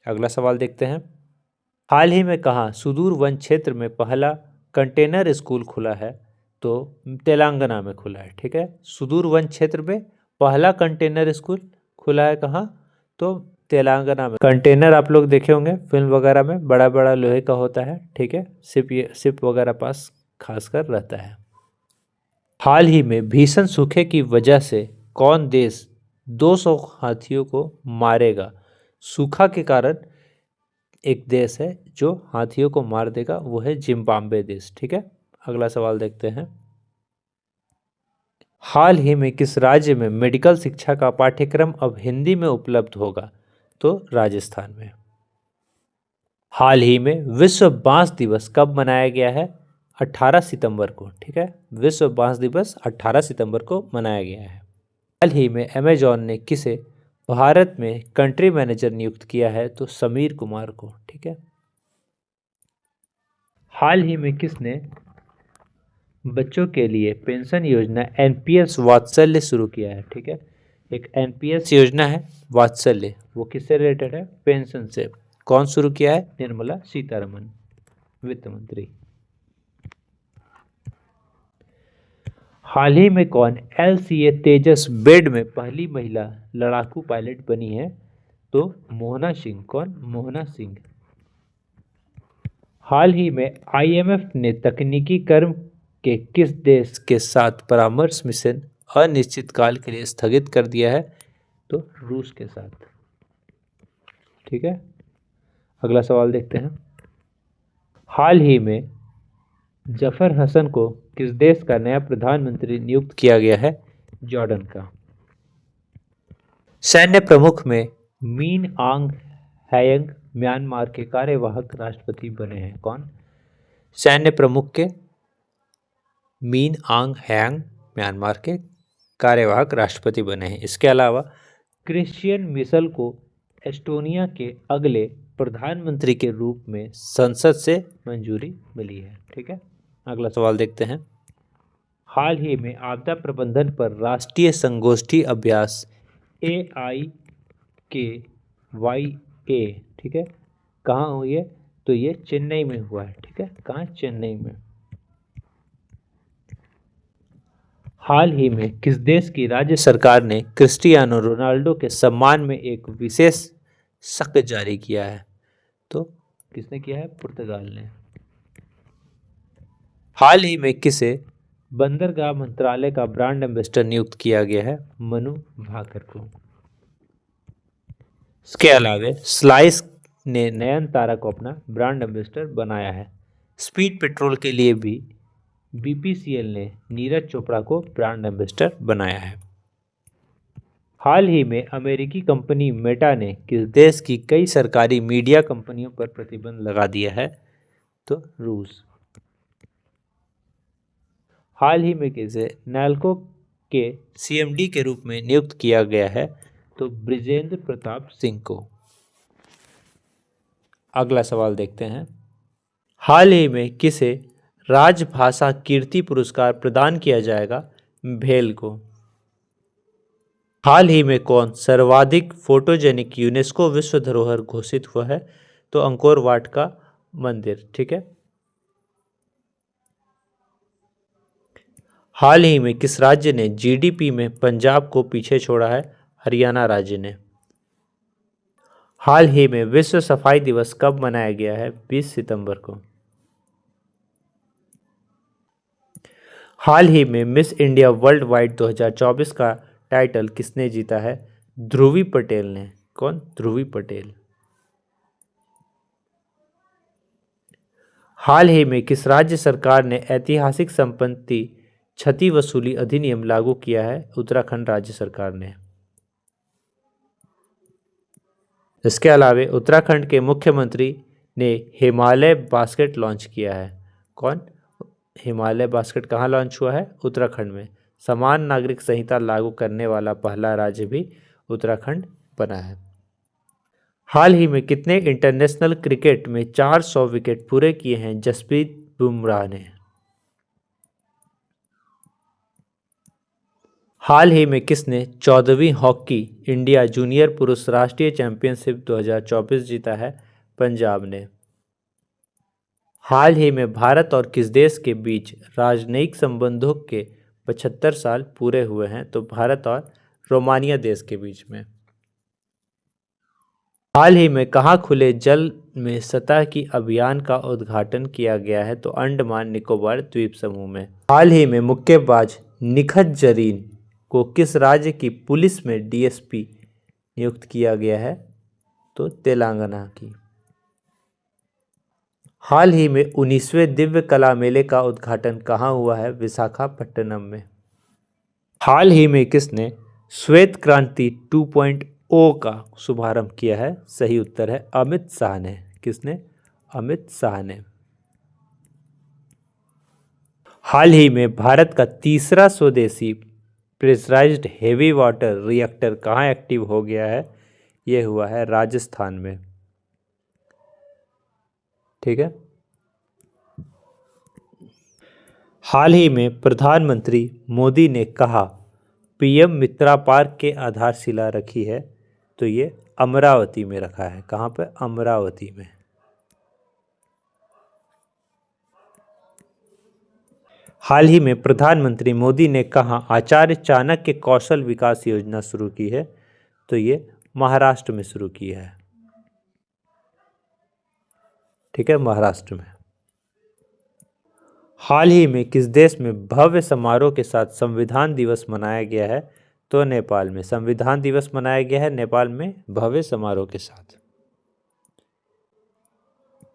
अगला सवाल देखते हैं। हाल ही में कहाँ सुदूर वन क्षेत्र में पहला कंटेनर स्कूल खुला है? तो तेलंगाना में खुला है। ठीक है, सुदूर वन क्षेत्र में पहला कंटेनर स्कूल खुला है कहाँ? तो तेलंगाना में। कंटेनर आप लोग देखे होंगे फिल्म वगैरह में, बड़ा बड़ा लोहे का होता है। ठीक है, शिप वगैरह पास खासकर रहता है। हाल ही में भीषण सूखे की वजह से कौन देश 200 हाथियों को मारेगा? सूखा के कारण एक देश है जो हाथियों को मार देगा, वो है जिम्बाब्वे देश। ठीक है, अगला सवाल देखते हैं। हाल ही में किस राज्य में मेडिकल शिक्षा का पाठ्यक्रम अब हिंदी में उपलब्ध होगा? तो राजस्थान में। हाल ही में विश्व बांस दिवस कब मनाया गया है? 18 सितंबर को। ठीक है, विश्व बांस दिवस 18 सितंबर को मनाया गया है। हाल ही में अमेजॉन ने किसे भारत में कंट्री मैनेजर नियुक्त किया है? तो समीर कुमार को। ठीक है। हाल ही में किसने बच्चों के लिए पेंशन योजना एनपीएस वात्सल्य शुरू किया है? ठीक है, एक एनपीएस योजना है वात्सल्य, वो किससे रिलेटेड है? पेंशन से। कौन शुरू किया है? निर्मला सीतारमन, वित्त मंत्री। हाल ही में कौन एलसीए तेजस बेड में पहली महिला लड़ाकू पायलट बनी है? तो मोहना सिंह। कौन? मोहना सिंह। हाल ही में आईएमएफ ने तकनीकी कर्म के किस देश के साथ परामर्श मिशन अनिश्चित काल के लिए स्थगित कर दिया है? तो रूस के साथ। ठीक है, अगला सवाल देखते हैं। हाल ही में जफर हसन को किस देश का नया प्रधानमंत्री नियुक्त किया गया है? जॉर्डन का। सैन्य प्रमुख में मीन आंग हैंग म्यांमार के कार्यवाहक राष्ट्रपति बने हैं। कौन? सैन्य प्रमुख के मीन आंग हैंग म्यांमार के कार्यवाहक राष्ट्रपति बने हैं। इसके अलावा क्रिश्चियन मिशेल को एस्टोनिया के अगले प्रधानमंत्री के रूप में संसद से मंजूरी मिली है। ठीक है, अगला सवाल देखते हैं। हाल ही में आपदा प्रबंधन पर राष्ट्रीय संगोष्ठी अभ्यास AIKYA, ठीक है, कहाँ हुई है? तो ये चेन्नई में हुआ है। ठीक है, कहाँ? चेन्नई में। हाल ही में किस देश की राज्य सरकार ने क्रिस्टियानो रोनाल्डो के सम्मान में एक विशेष शक जारी किया है? तो किसने किया है? पुर्तगाल ने। हाल ही में किसे बंदरगाह मंत्रालय का ब्रांड एम्बेसडर नियुक्त किया गया है? मनु भाकर को। इसके अलावा स्लाइस ने नयनतारा को अपना ब्रांड एम्बेसडर बनाया है। स्पीड पेट्रोल के लिए भी BPCL ने नीरज चोपड़ा को ब्रांड एम्बेसडर बनाया है। हाल ही में अमेरिकी कंपनी मेटा ने किस देश की कई सरकारी मीडिया कंपनियों पर प्रतिबंध लगा दिया है? तो रूस। हाल ही में किसे नैल्को के CMD के रूप में नियुक्त किया गया है? तो बृजेंद्र प्रताप सिंह को। अगला सवाल देखते हैं। हाल ही में किसे राजभाषा कीर्ति पुरस्कार प्रदान किया जाएगा? भेल को। हाल ही में कौन सर्वाधिक फोटोजेनिक यूनेस्को विश्व धरोहर घोषित हुआ है? तो अंकोर वाट का मंदिर। ठीक है। हाल ही में किस राज्य ने GDP में पंजाब को पीछे छोड़ा है? हरियाणा राज्य ने। हाल ही में विश्व सफाई दिवस कब मनाया गया है? 20 सितंबर को। हाल ही में मिस इंडिया वर्ल्ड वाइड 2024 का टाइटल किसने जीता है? ध्रुवी पटेल ने। कौन? ध्रुवी पटेल। हाल ही में किस राज्य सरकार ने ऐतिहासिक संपत्ति क्षति वसूली अधिनियम लागू किया है? उत्तराखंड राज्य सरकार ने। इसके अलावा उत्तराखंड के मुख्यमंत्री ने हिमालय बास्केट लॉन्च किया है। कौन? हिमालय बास्केट कहाँ लॉन्च हुआ है? उत्तराखंड में। समान नागरिक संहिता लागू करने वाला पहला राज्य भी उत्तराखंड बना है। हाल ही में कितने इंटरनेशनल क्रिकेट में 400 विकेट पूरे किए हैं जसप्रीत बुमराह ने? हाल ही में किसने 14वीं हॉकी इंडिया जूनियर पुरुष राष्ट्रीय चैंपियनशिप 2024 जीता है? पंजाब ने। हाल ही में भारत और किस देश के बीच राजनयिक संबंधों के 75 साल पूरे हुए हैं? तो भारत और रोमानिया देश के बीच में। हाल ही में कहाँ खुले जल में सतह की अभियान का उद्घाटन किया गया है? तो अंडमान निकोबार द्वीप समूह में। हाल ही में मुक्केबाज निखत जरीन को किस राज्य की पुलिस में DSP नियुक्त किया गया है? तो तेलंगाना की। हाल ही में 19वें दिव्य कला मेले का उद्घाटन कहाँ हुआ है? विशाखापट्टनम में। हाल ही में किसने श्वेत क्रांति 2.0 का शुभारंभ किया है? सही उत्तर है अमित शाह ने। किसने? अमित शाह ने। हाल ही में भारत का तीसरा स्वदेशी प्रेशराइज्ड हेवी वाटर रिएक्टर कहाँ एक्टिव हो गया है? ये हुआ है राजस्थान में। ठीक है। हाल ही में प्रधानमंत्री मोदी ने कहा PM मित्रा पार्क के आधारशिला रखी है? तो ये अमरावती में रखा है। कहाँ पे? अमरावती में। हाल ही में प्रधानमंत्री मोदी ने कहा आचार्य चाणक्य कौशल विकास योजना शुरू की है? तो ये महाराष्ट्र में शुरू की है। ठीक है, महाराष्ट्र में। हाल ही में किस देश में भव्य समारोह के साथ संविधान दिवस मनाया गया है? तो नेपाल में। संविधान दिवस मनाया गया है नेपाल में भव्य समारोह के साथ।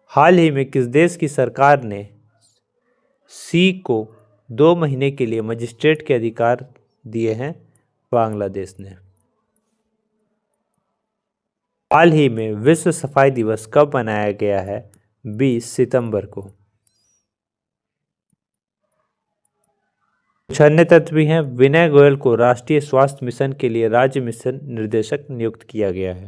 हाल ही में किस देश की सरकार ने सी को 2 महीने के लिए मजिस्ट्रेट के अधिकार दिए हैं बांग्लादेश ने। हाल ही में विश्व सफाई दिवस कब मनाया गया है? 20 सितंबर को। कुछ अन्य तथ्य भी हैं। विनय गोयल को राष्ट्रीय स्वास्थ्य मिशन के लिए राज्य मिशन निर्देशक नियुक्त किया गया है।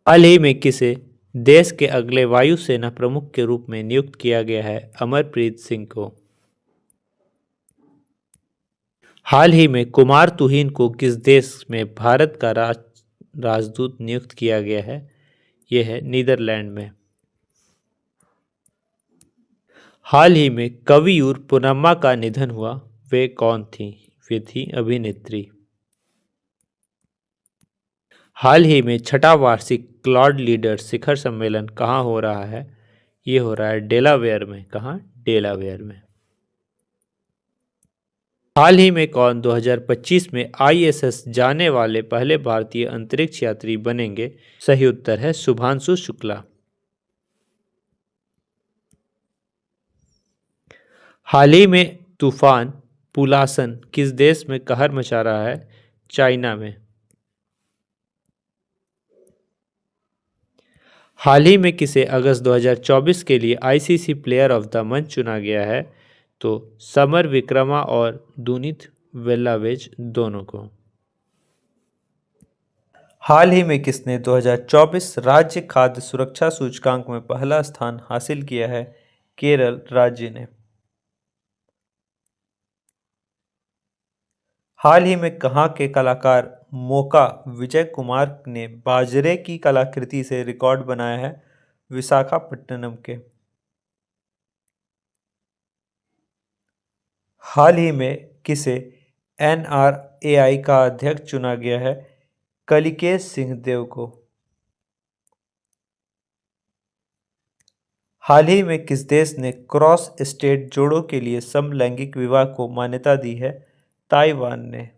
हाल ही में किसे देश के अगले वायुसेना प्रमुख के रूप में नियुक्त किया गया है? अमरप्रीत सिंह को। हाल ही में कुमार तुहिन को किस देश में भारत का राजदूत नियुक्त किया गया है? यह है नीदरलैंड में। हाल ही में कवियूर पुनम्मा का निधन हुआ, वे कौन थी? वे थी अभिनेत्री। हाल ही में छठा वार्षिक क्लाउड लीडर शिखर सम्मेलन कहाँ हो रहा है? ये हो रहा है डेलावेयर में। कहाँ? डेलावेयर में। हाल ही में कौन 2025 में आईएसएस जाने वाले पहले भारतीय अंतरिक्ष यात्री बनेंगे? सही उत्तर है शुभांशु शुक्ला। हाल ही में तूफान पुलासन किस देश में कहर मचा रहा है? चाइना में। हाल ही में किसे अगस्त 2024 के लिए ICC player of the month चुना गया है? तो समर विक्रमा और दुनित वेल्लावेज दोनों को। हाल ही में किसने 2024 राज्य खाद्य सुरक्षा सूचकांक में पहला स्थान हासिल किया है? केरल राज्य ने। हाल ही में कहाँ के कलाकार मोका विजय कुमार ने बाजरे की कलाकृति से रिकॉर्ड बनाया है? विशाखापट्टनम के। हाल ही में किसे एनआरएआई का अध्यक्ष चुना गया है? कलिकेश सिंहदेव को। हाल ही में किस देश ने क्रॉस स्टेट जोड़ों के लिए समलैंगिक विवाह को मान्यता दी है? ताइवान ने।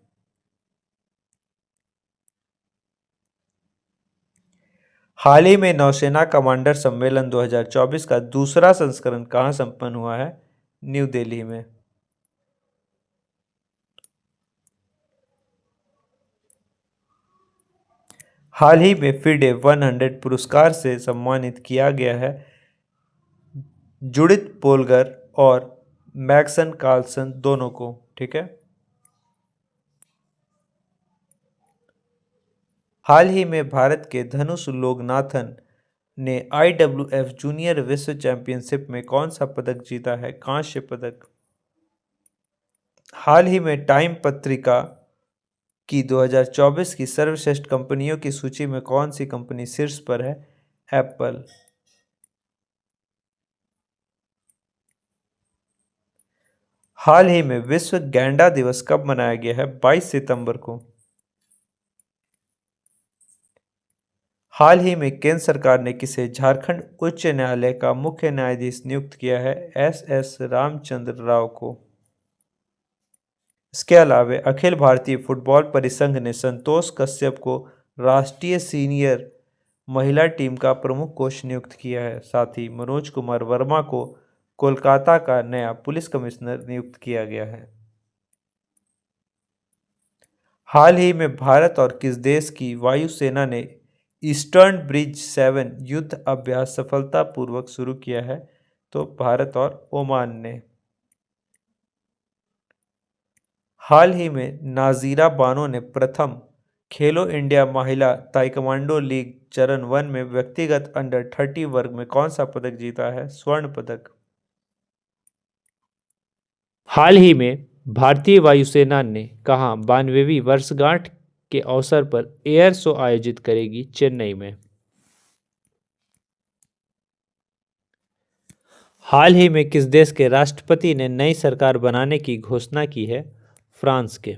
हाल ही में नौसेना कमांडर सम्मेलन 2024 का दूसरा संस्करण कहाँ संपन्न हुआ है? न्यू दिल्ली में। हाल ही में फिडे 100 पुरस्कार से सम्मानित किया गया है जुडिथ पोलगर और मैक्सन कार्लसन दोनों को। ठीक है। हाल ही में भारत के धनुष लोकनाथन ने IWF जूनियर विश्व चैंपियनशिप में कौन सा पदक जीता है? कांस्य पदक। हाल ही में टाइम पत्रिका की 2024 की सर्वश्रेष्ठ कंपनियों की सूची में कौन सी कंपनी शीर्ष पर है? एप्पल। हाल ही में विश्व गैंडा दिवस कब मनाया गया है? 22 सितंबर को। हाल ही में केंद्र सरकार ने किसे झारखंड उच्च न्यायालय का मुख्य न्यायाधीश नियुक्त किया है? SS रामचंद्र राव को। इसके अलावा अखिल भारतीय फुटबॉल परिसंघ ने संतोष कश्यप को राष्ट्रीय सीनियर महिला टीम का प्रमुख कोच नियुक्त किया है। साथ ही मनोज कुमार वर्मा को कोलकाता का नया पुलिस कमिश्नर नियुक्त किया गया है। हाल ही में भारत और किस देश की वायुसेना ने ईस्टर्न ब्रिज 7 युद्ध अभ्यास सफलतापूर्वक शुरू किया है? तो भारत और ओमान ने। हाल ही में नाजीरा बानो ने प्रथम खेलो इंडिया महिला ताइक्वांडो लीग चरण 1 में व्यक्तिगत अंडर 30 वर्ग में कौन सा पदक जीता है? स्वर्ण पदक। हाल ही में भारतीय वायुसेना ने कहाँ 92वीं वर्षगांठ के अवसर पर एयर शो आयोजित करेगी? चेन्नई में। हाल ही में किस देश के राष्ट्रपति ने नई सरकार बनाने की घोषणा की है? फ्रांस के।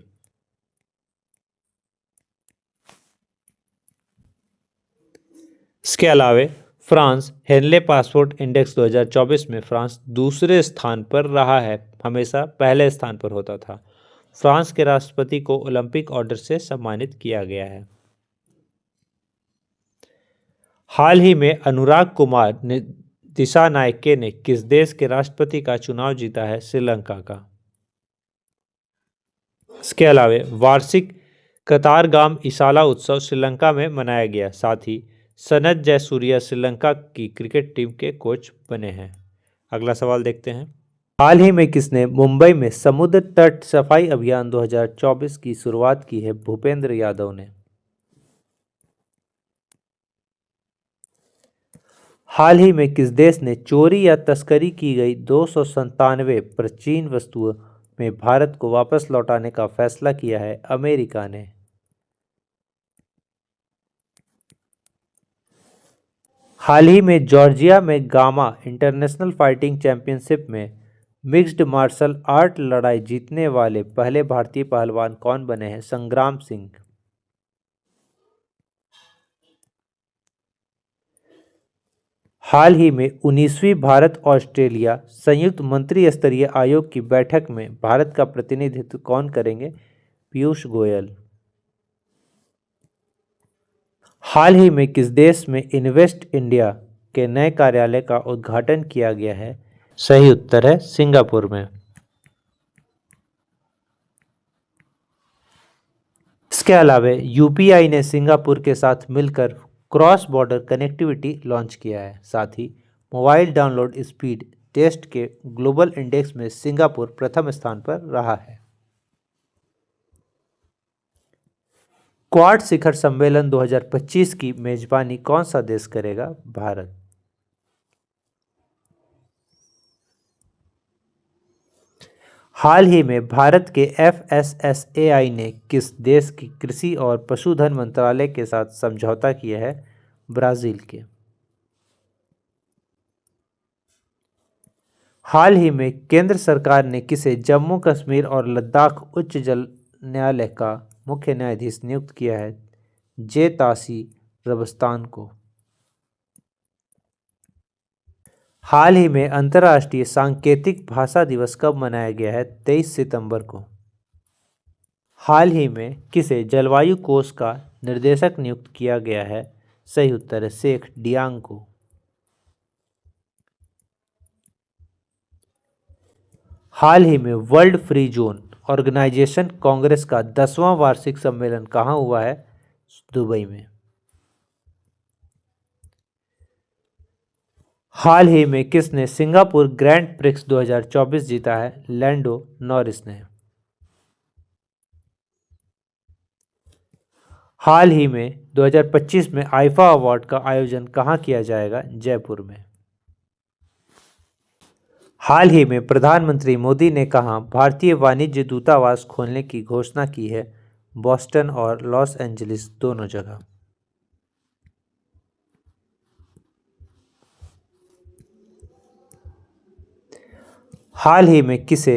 इसके अलावा फ्रांस हेनले पासपोर्ट इंडेक्स 2024 में फ्रांस दूसरे स्थान पर रहा है। हमेशा पहले स्थान पर होता था। फ्रांस के राष्ट्रपति को ओलंपिक ऑर्डर से सम्मानित किया गया है। हाल ही में अनुराग कुमार ने दिशानायके ने किस देश के राष्ट्रपति का चुनाव जीता है? श्रीलंका का। इसके अलावा वार्षिक कतारगाम इसाला उत्सव श्रीलंका में मनाया गया। साथ ही सनत जयसूर्या श्रीलंका की क्रिकेट टीम के कोच बने हैं। अगला सवाल देखते हैं। हाल ही में किसने मुंबई में समुद्र तट सफाई अभियान 2024 की शुरुआत की है? भूपेंद्र यादव ने। हाल ही में किस देश ने चोरी या तस्करी की गई 297 प्राचीन वस्तुओं में भारत को वापस लौटाने का फैसला किया है? अमेरिका ने। हाल ही में जॉर्जिया में गामा इंटरनेशनल फाइटिंग चैंपियनशिप में मिक्स्ड मार्शल आर्ट लड़ाई जीतने वाले पहले भारतीय पहलवान कौन बने हैं? संग्राम सिंह। हाल ही में 19वीं भारत ऑस्ट्रेलिया संयुक्त मंत्री स्तरीय आयोग की बैठक में भारत का प्रतिनिधित्व कौन करेंगे? पीयूष गोयल। हाल ही में किस देश में इन्वेस्ट इंडिया के नए कार्यालय का उद्घाटन किया गया है? सही उत्तर है सिंगापुर में। इसके अलावा यूपीआई ने सिंगापुर के साथ मिलकर क्रॉस बॉर्डर कनेक्टिविटी लॉन्च किया है। साथ ही मोबाइल डाउनलोड स्पीड टेस्ट के ग्लोबल इंडेक्स में सिंगापुर प्रथम स्थान पर रहा है। क्वाड शिखर सम्मेलन 2025 की मेजबानी कौन सा देश करेगा? भारत। हाल ही में भारत के FSSAI ने किस देश की कृषि और पशुधन मंत्रालय के साथ समझौता किया है? ब्राजील के। हाल ही में केंद्र सरकार ने किसे जम्मू कश्मीर और लद्दाख उच्च न्यायालय का मुख्य न्यायाधीश नियुक्त किया है? जे तासी रबस्तान को। हाल ही में अंतर्राष्ट्रीय सांकेतिक भाषा दिवस कब मनाया गया है? 23 सितंबर को। हाल ही में किसे जलवायु कोष का निर्देशक नियुक्त किया गया है? सही उत्तर है शेख डियांग को। हाल ही में world free zone organisation congress का 10वां वार्षिक सम्मेलन कहाँ हुआ है? दुबई में। हाल ही में किसने सिंगापुर ग्रैंड प्रिक्स 2024 जीता है? लैंडो नॉरिस ने। हाल ही में 2025 में आईफा अवार्ड का आयोजन कहाँ किया जाएगा? जयपुर में। हाल ही में प्रधानमंत्री मोदी ने कहाँ भारतीय वाणिज्य दूतावास खोलने की घोषणा की है? बॉस्टन और लॉस एंजलिस दोनों जगह। हाल ही में किसे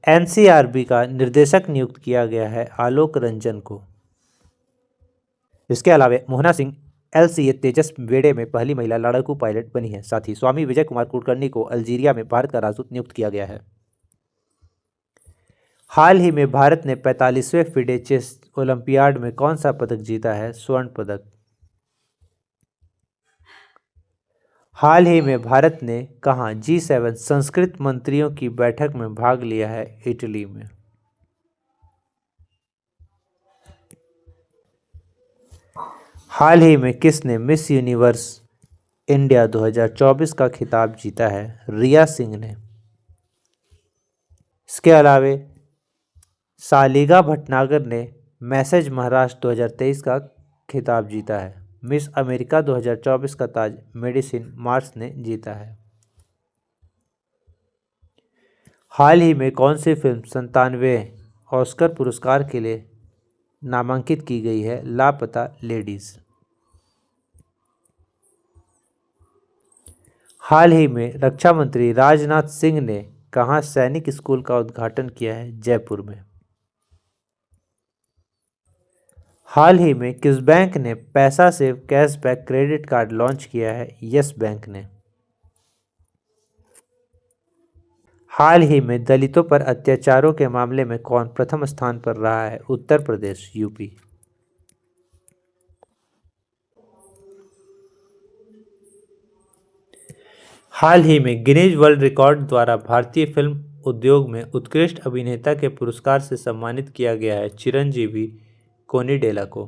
एनसीआरबी का निर्देशक नियुक्त किया गया है? आलोक रंजन को। इसके अलावा मोहना सिंह LCA तेजस बेड़े में पहली महिला लड़ाकू पायलट बनी है। साथ ही स्वामी विजय कुमार कुलकर्णी को अल्जीरिया में भारत का राजदूत नियुक्त किया गया है। हाल ही में भारत ने 45वें फिडे चेस ओलंपियाड में कौन सा पदक जीता है? स्वर्ण पदक। हाल ही में भारत ने कहाँ G7 संस्कृत मंत्रियों की बैठक में भाग लिया है? इटली में। हाल ही में किसने मिस यूनिवर्स इंडिया 2024 का खिताब जीता है? रिया सिंह ने। इसके अलावा सालिगा भटनागर ने मैसेज महाराष्ट्र 2023 का खिताब जीता है। मिस अमेरिका 2024 का ताज मेडिसिन मार्स ने जीता है। हाल ही में कौन सी फिल्म 97वें ऑस्कर पुरस्कार के लिए नामांकित की गई है? लापता लेडीज। हाल ही में रक्षा मंत्री राजनाथ सिंह ने कहाँ सैनिक स्कूल का उद्घाटन किया है? जयपुर में। हाल ही में किस बैंक ने पैसा save cashback credit card launch किया है? यस बैंक ने। हाल ही में दलितों पर अत्याचारों के मामले में कौन प्रथम स्थान पर रहा है? उत्तर प्रदेश यूपी। हाल ही में गिनीज वर्ल्ड रिकॉर्ड द्वारा भारतीय फिल्म उद्योग में उत्कृष्ट अभिनेता के पुरस्कार से सम्मानित किया गया है चिरंजीवी कोनिडेला को।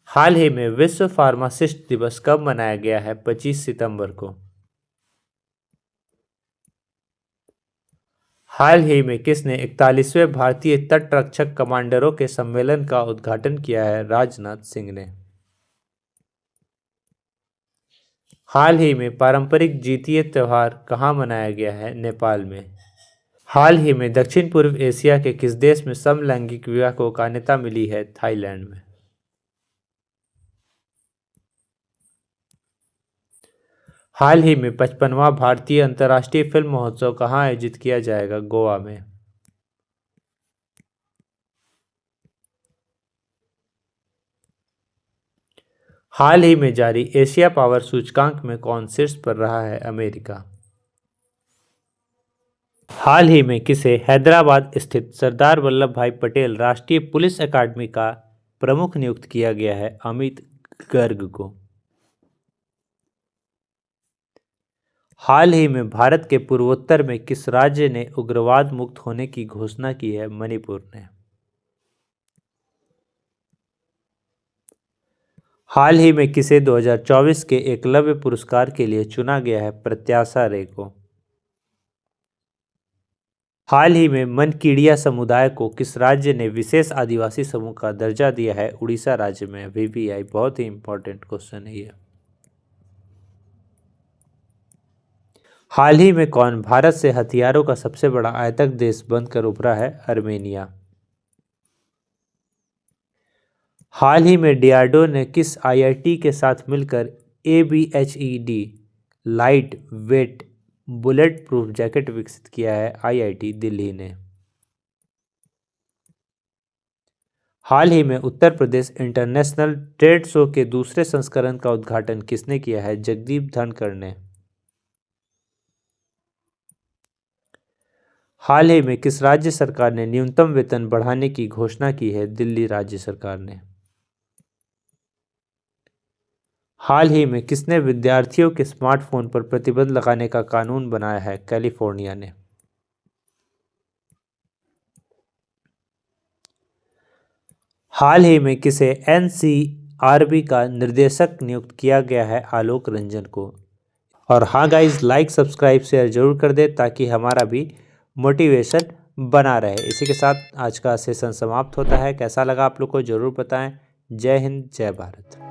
हाल ही में विश्व फार्मासिस्ट दिवस कब मनाया गया है? 25 सितंबर को। हाल ही में किसने 41वें भारतीय तटरक्षक कमांडरों के सम्मेलन का उद्घाटन किया है? राजनाथ सिंह ने। हाल ही में पारंपरिक जीतीय त्योहार कहाँ मनाया गया है? नेपाल में। हाल ही में दक्षिण पूर्व एशिया के किस देश में समलैंगिक विवाह को मान्यता मिली है? थाईलैंड में। हाल ही में 55वां भारतीय अंतर्राष्ट्रीय फिल्म महोत्सव कहाँ आयोजित किया जाएगा? गोवा में। हाल ही में जारी एशिया पावर सूचकांक में कौन शीर्ष पर रहा है? अमेरिका। हाल ही में किसे हैदराबाद स्थित सरदार वल्लभ भाई पटेल राष्ट्रीय पुलिस अकादमी का प्रमुख नियुक्त किया गया है? अमित गर्ग को। हाल ही में भारत के पूर्वोत्तर में किस राज्य ने उग्रवाद मुक्त होने की घोषणा की है? मणिपुर ने। हाल ही में किसे 2024 के एकलव्य पुरस्कार के लिए चुना गया है? प्रत्याशा रे को। हाल ही में मनकीड़िया समुदाय को किस राज्य ने विशेष आदिवासी समूह का दर्जा दिया है? उड़ीसा राज्य में। वीवीआई बहुत ही इंपॉर्टेंट क्वेश्चन है ये। हाल ही में कौन भारत से हथियारों का सबसे बड़ा आयातक देश बनकर उभरा है? आर्मेनिया। हाल ही में डीआरडीओ ने किस आईआईटी के साथ मिलकर ABHED light weight bullet proof jacket विकसित किया है? आईआईटी दिल्ली ने। हाल ही में Uttar Pradesh international trade show के दूसरे संस्करण का उद्घाटन किसने किया है? जगदीप धनखड़ ने। हाल ही में किस राज्य सरकार ने न्यूनतम वेतन बढ़ाने की घोषणा की है? दिल्ली राज्य सरकार ने। हाल ही में किसने विद्यार्थियों के स्मार्टफोन पर प्रतिबंध लगाने का कानून बनाया है? कैलिफोर्निया ने। हाल ही में किसे NCRB का निर्देशक नियुक्त किया गया है? आलोक रंजन को। और हाँ गाइज, लाइक सब्सक्राइब शेयर जरूर कर दे ताकि हमारा भी मोटिवेशन बना रहे। इसी के साथ आज का सेशन समाप्त होता है। कैसा लगा आप लोग को ज़रूर बताएं। जय हिंद, जय भारत।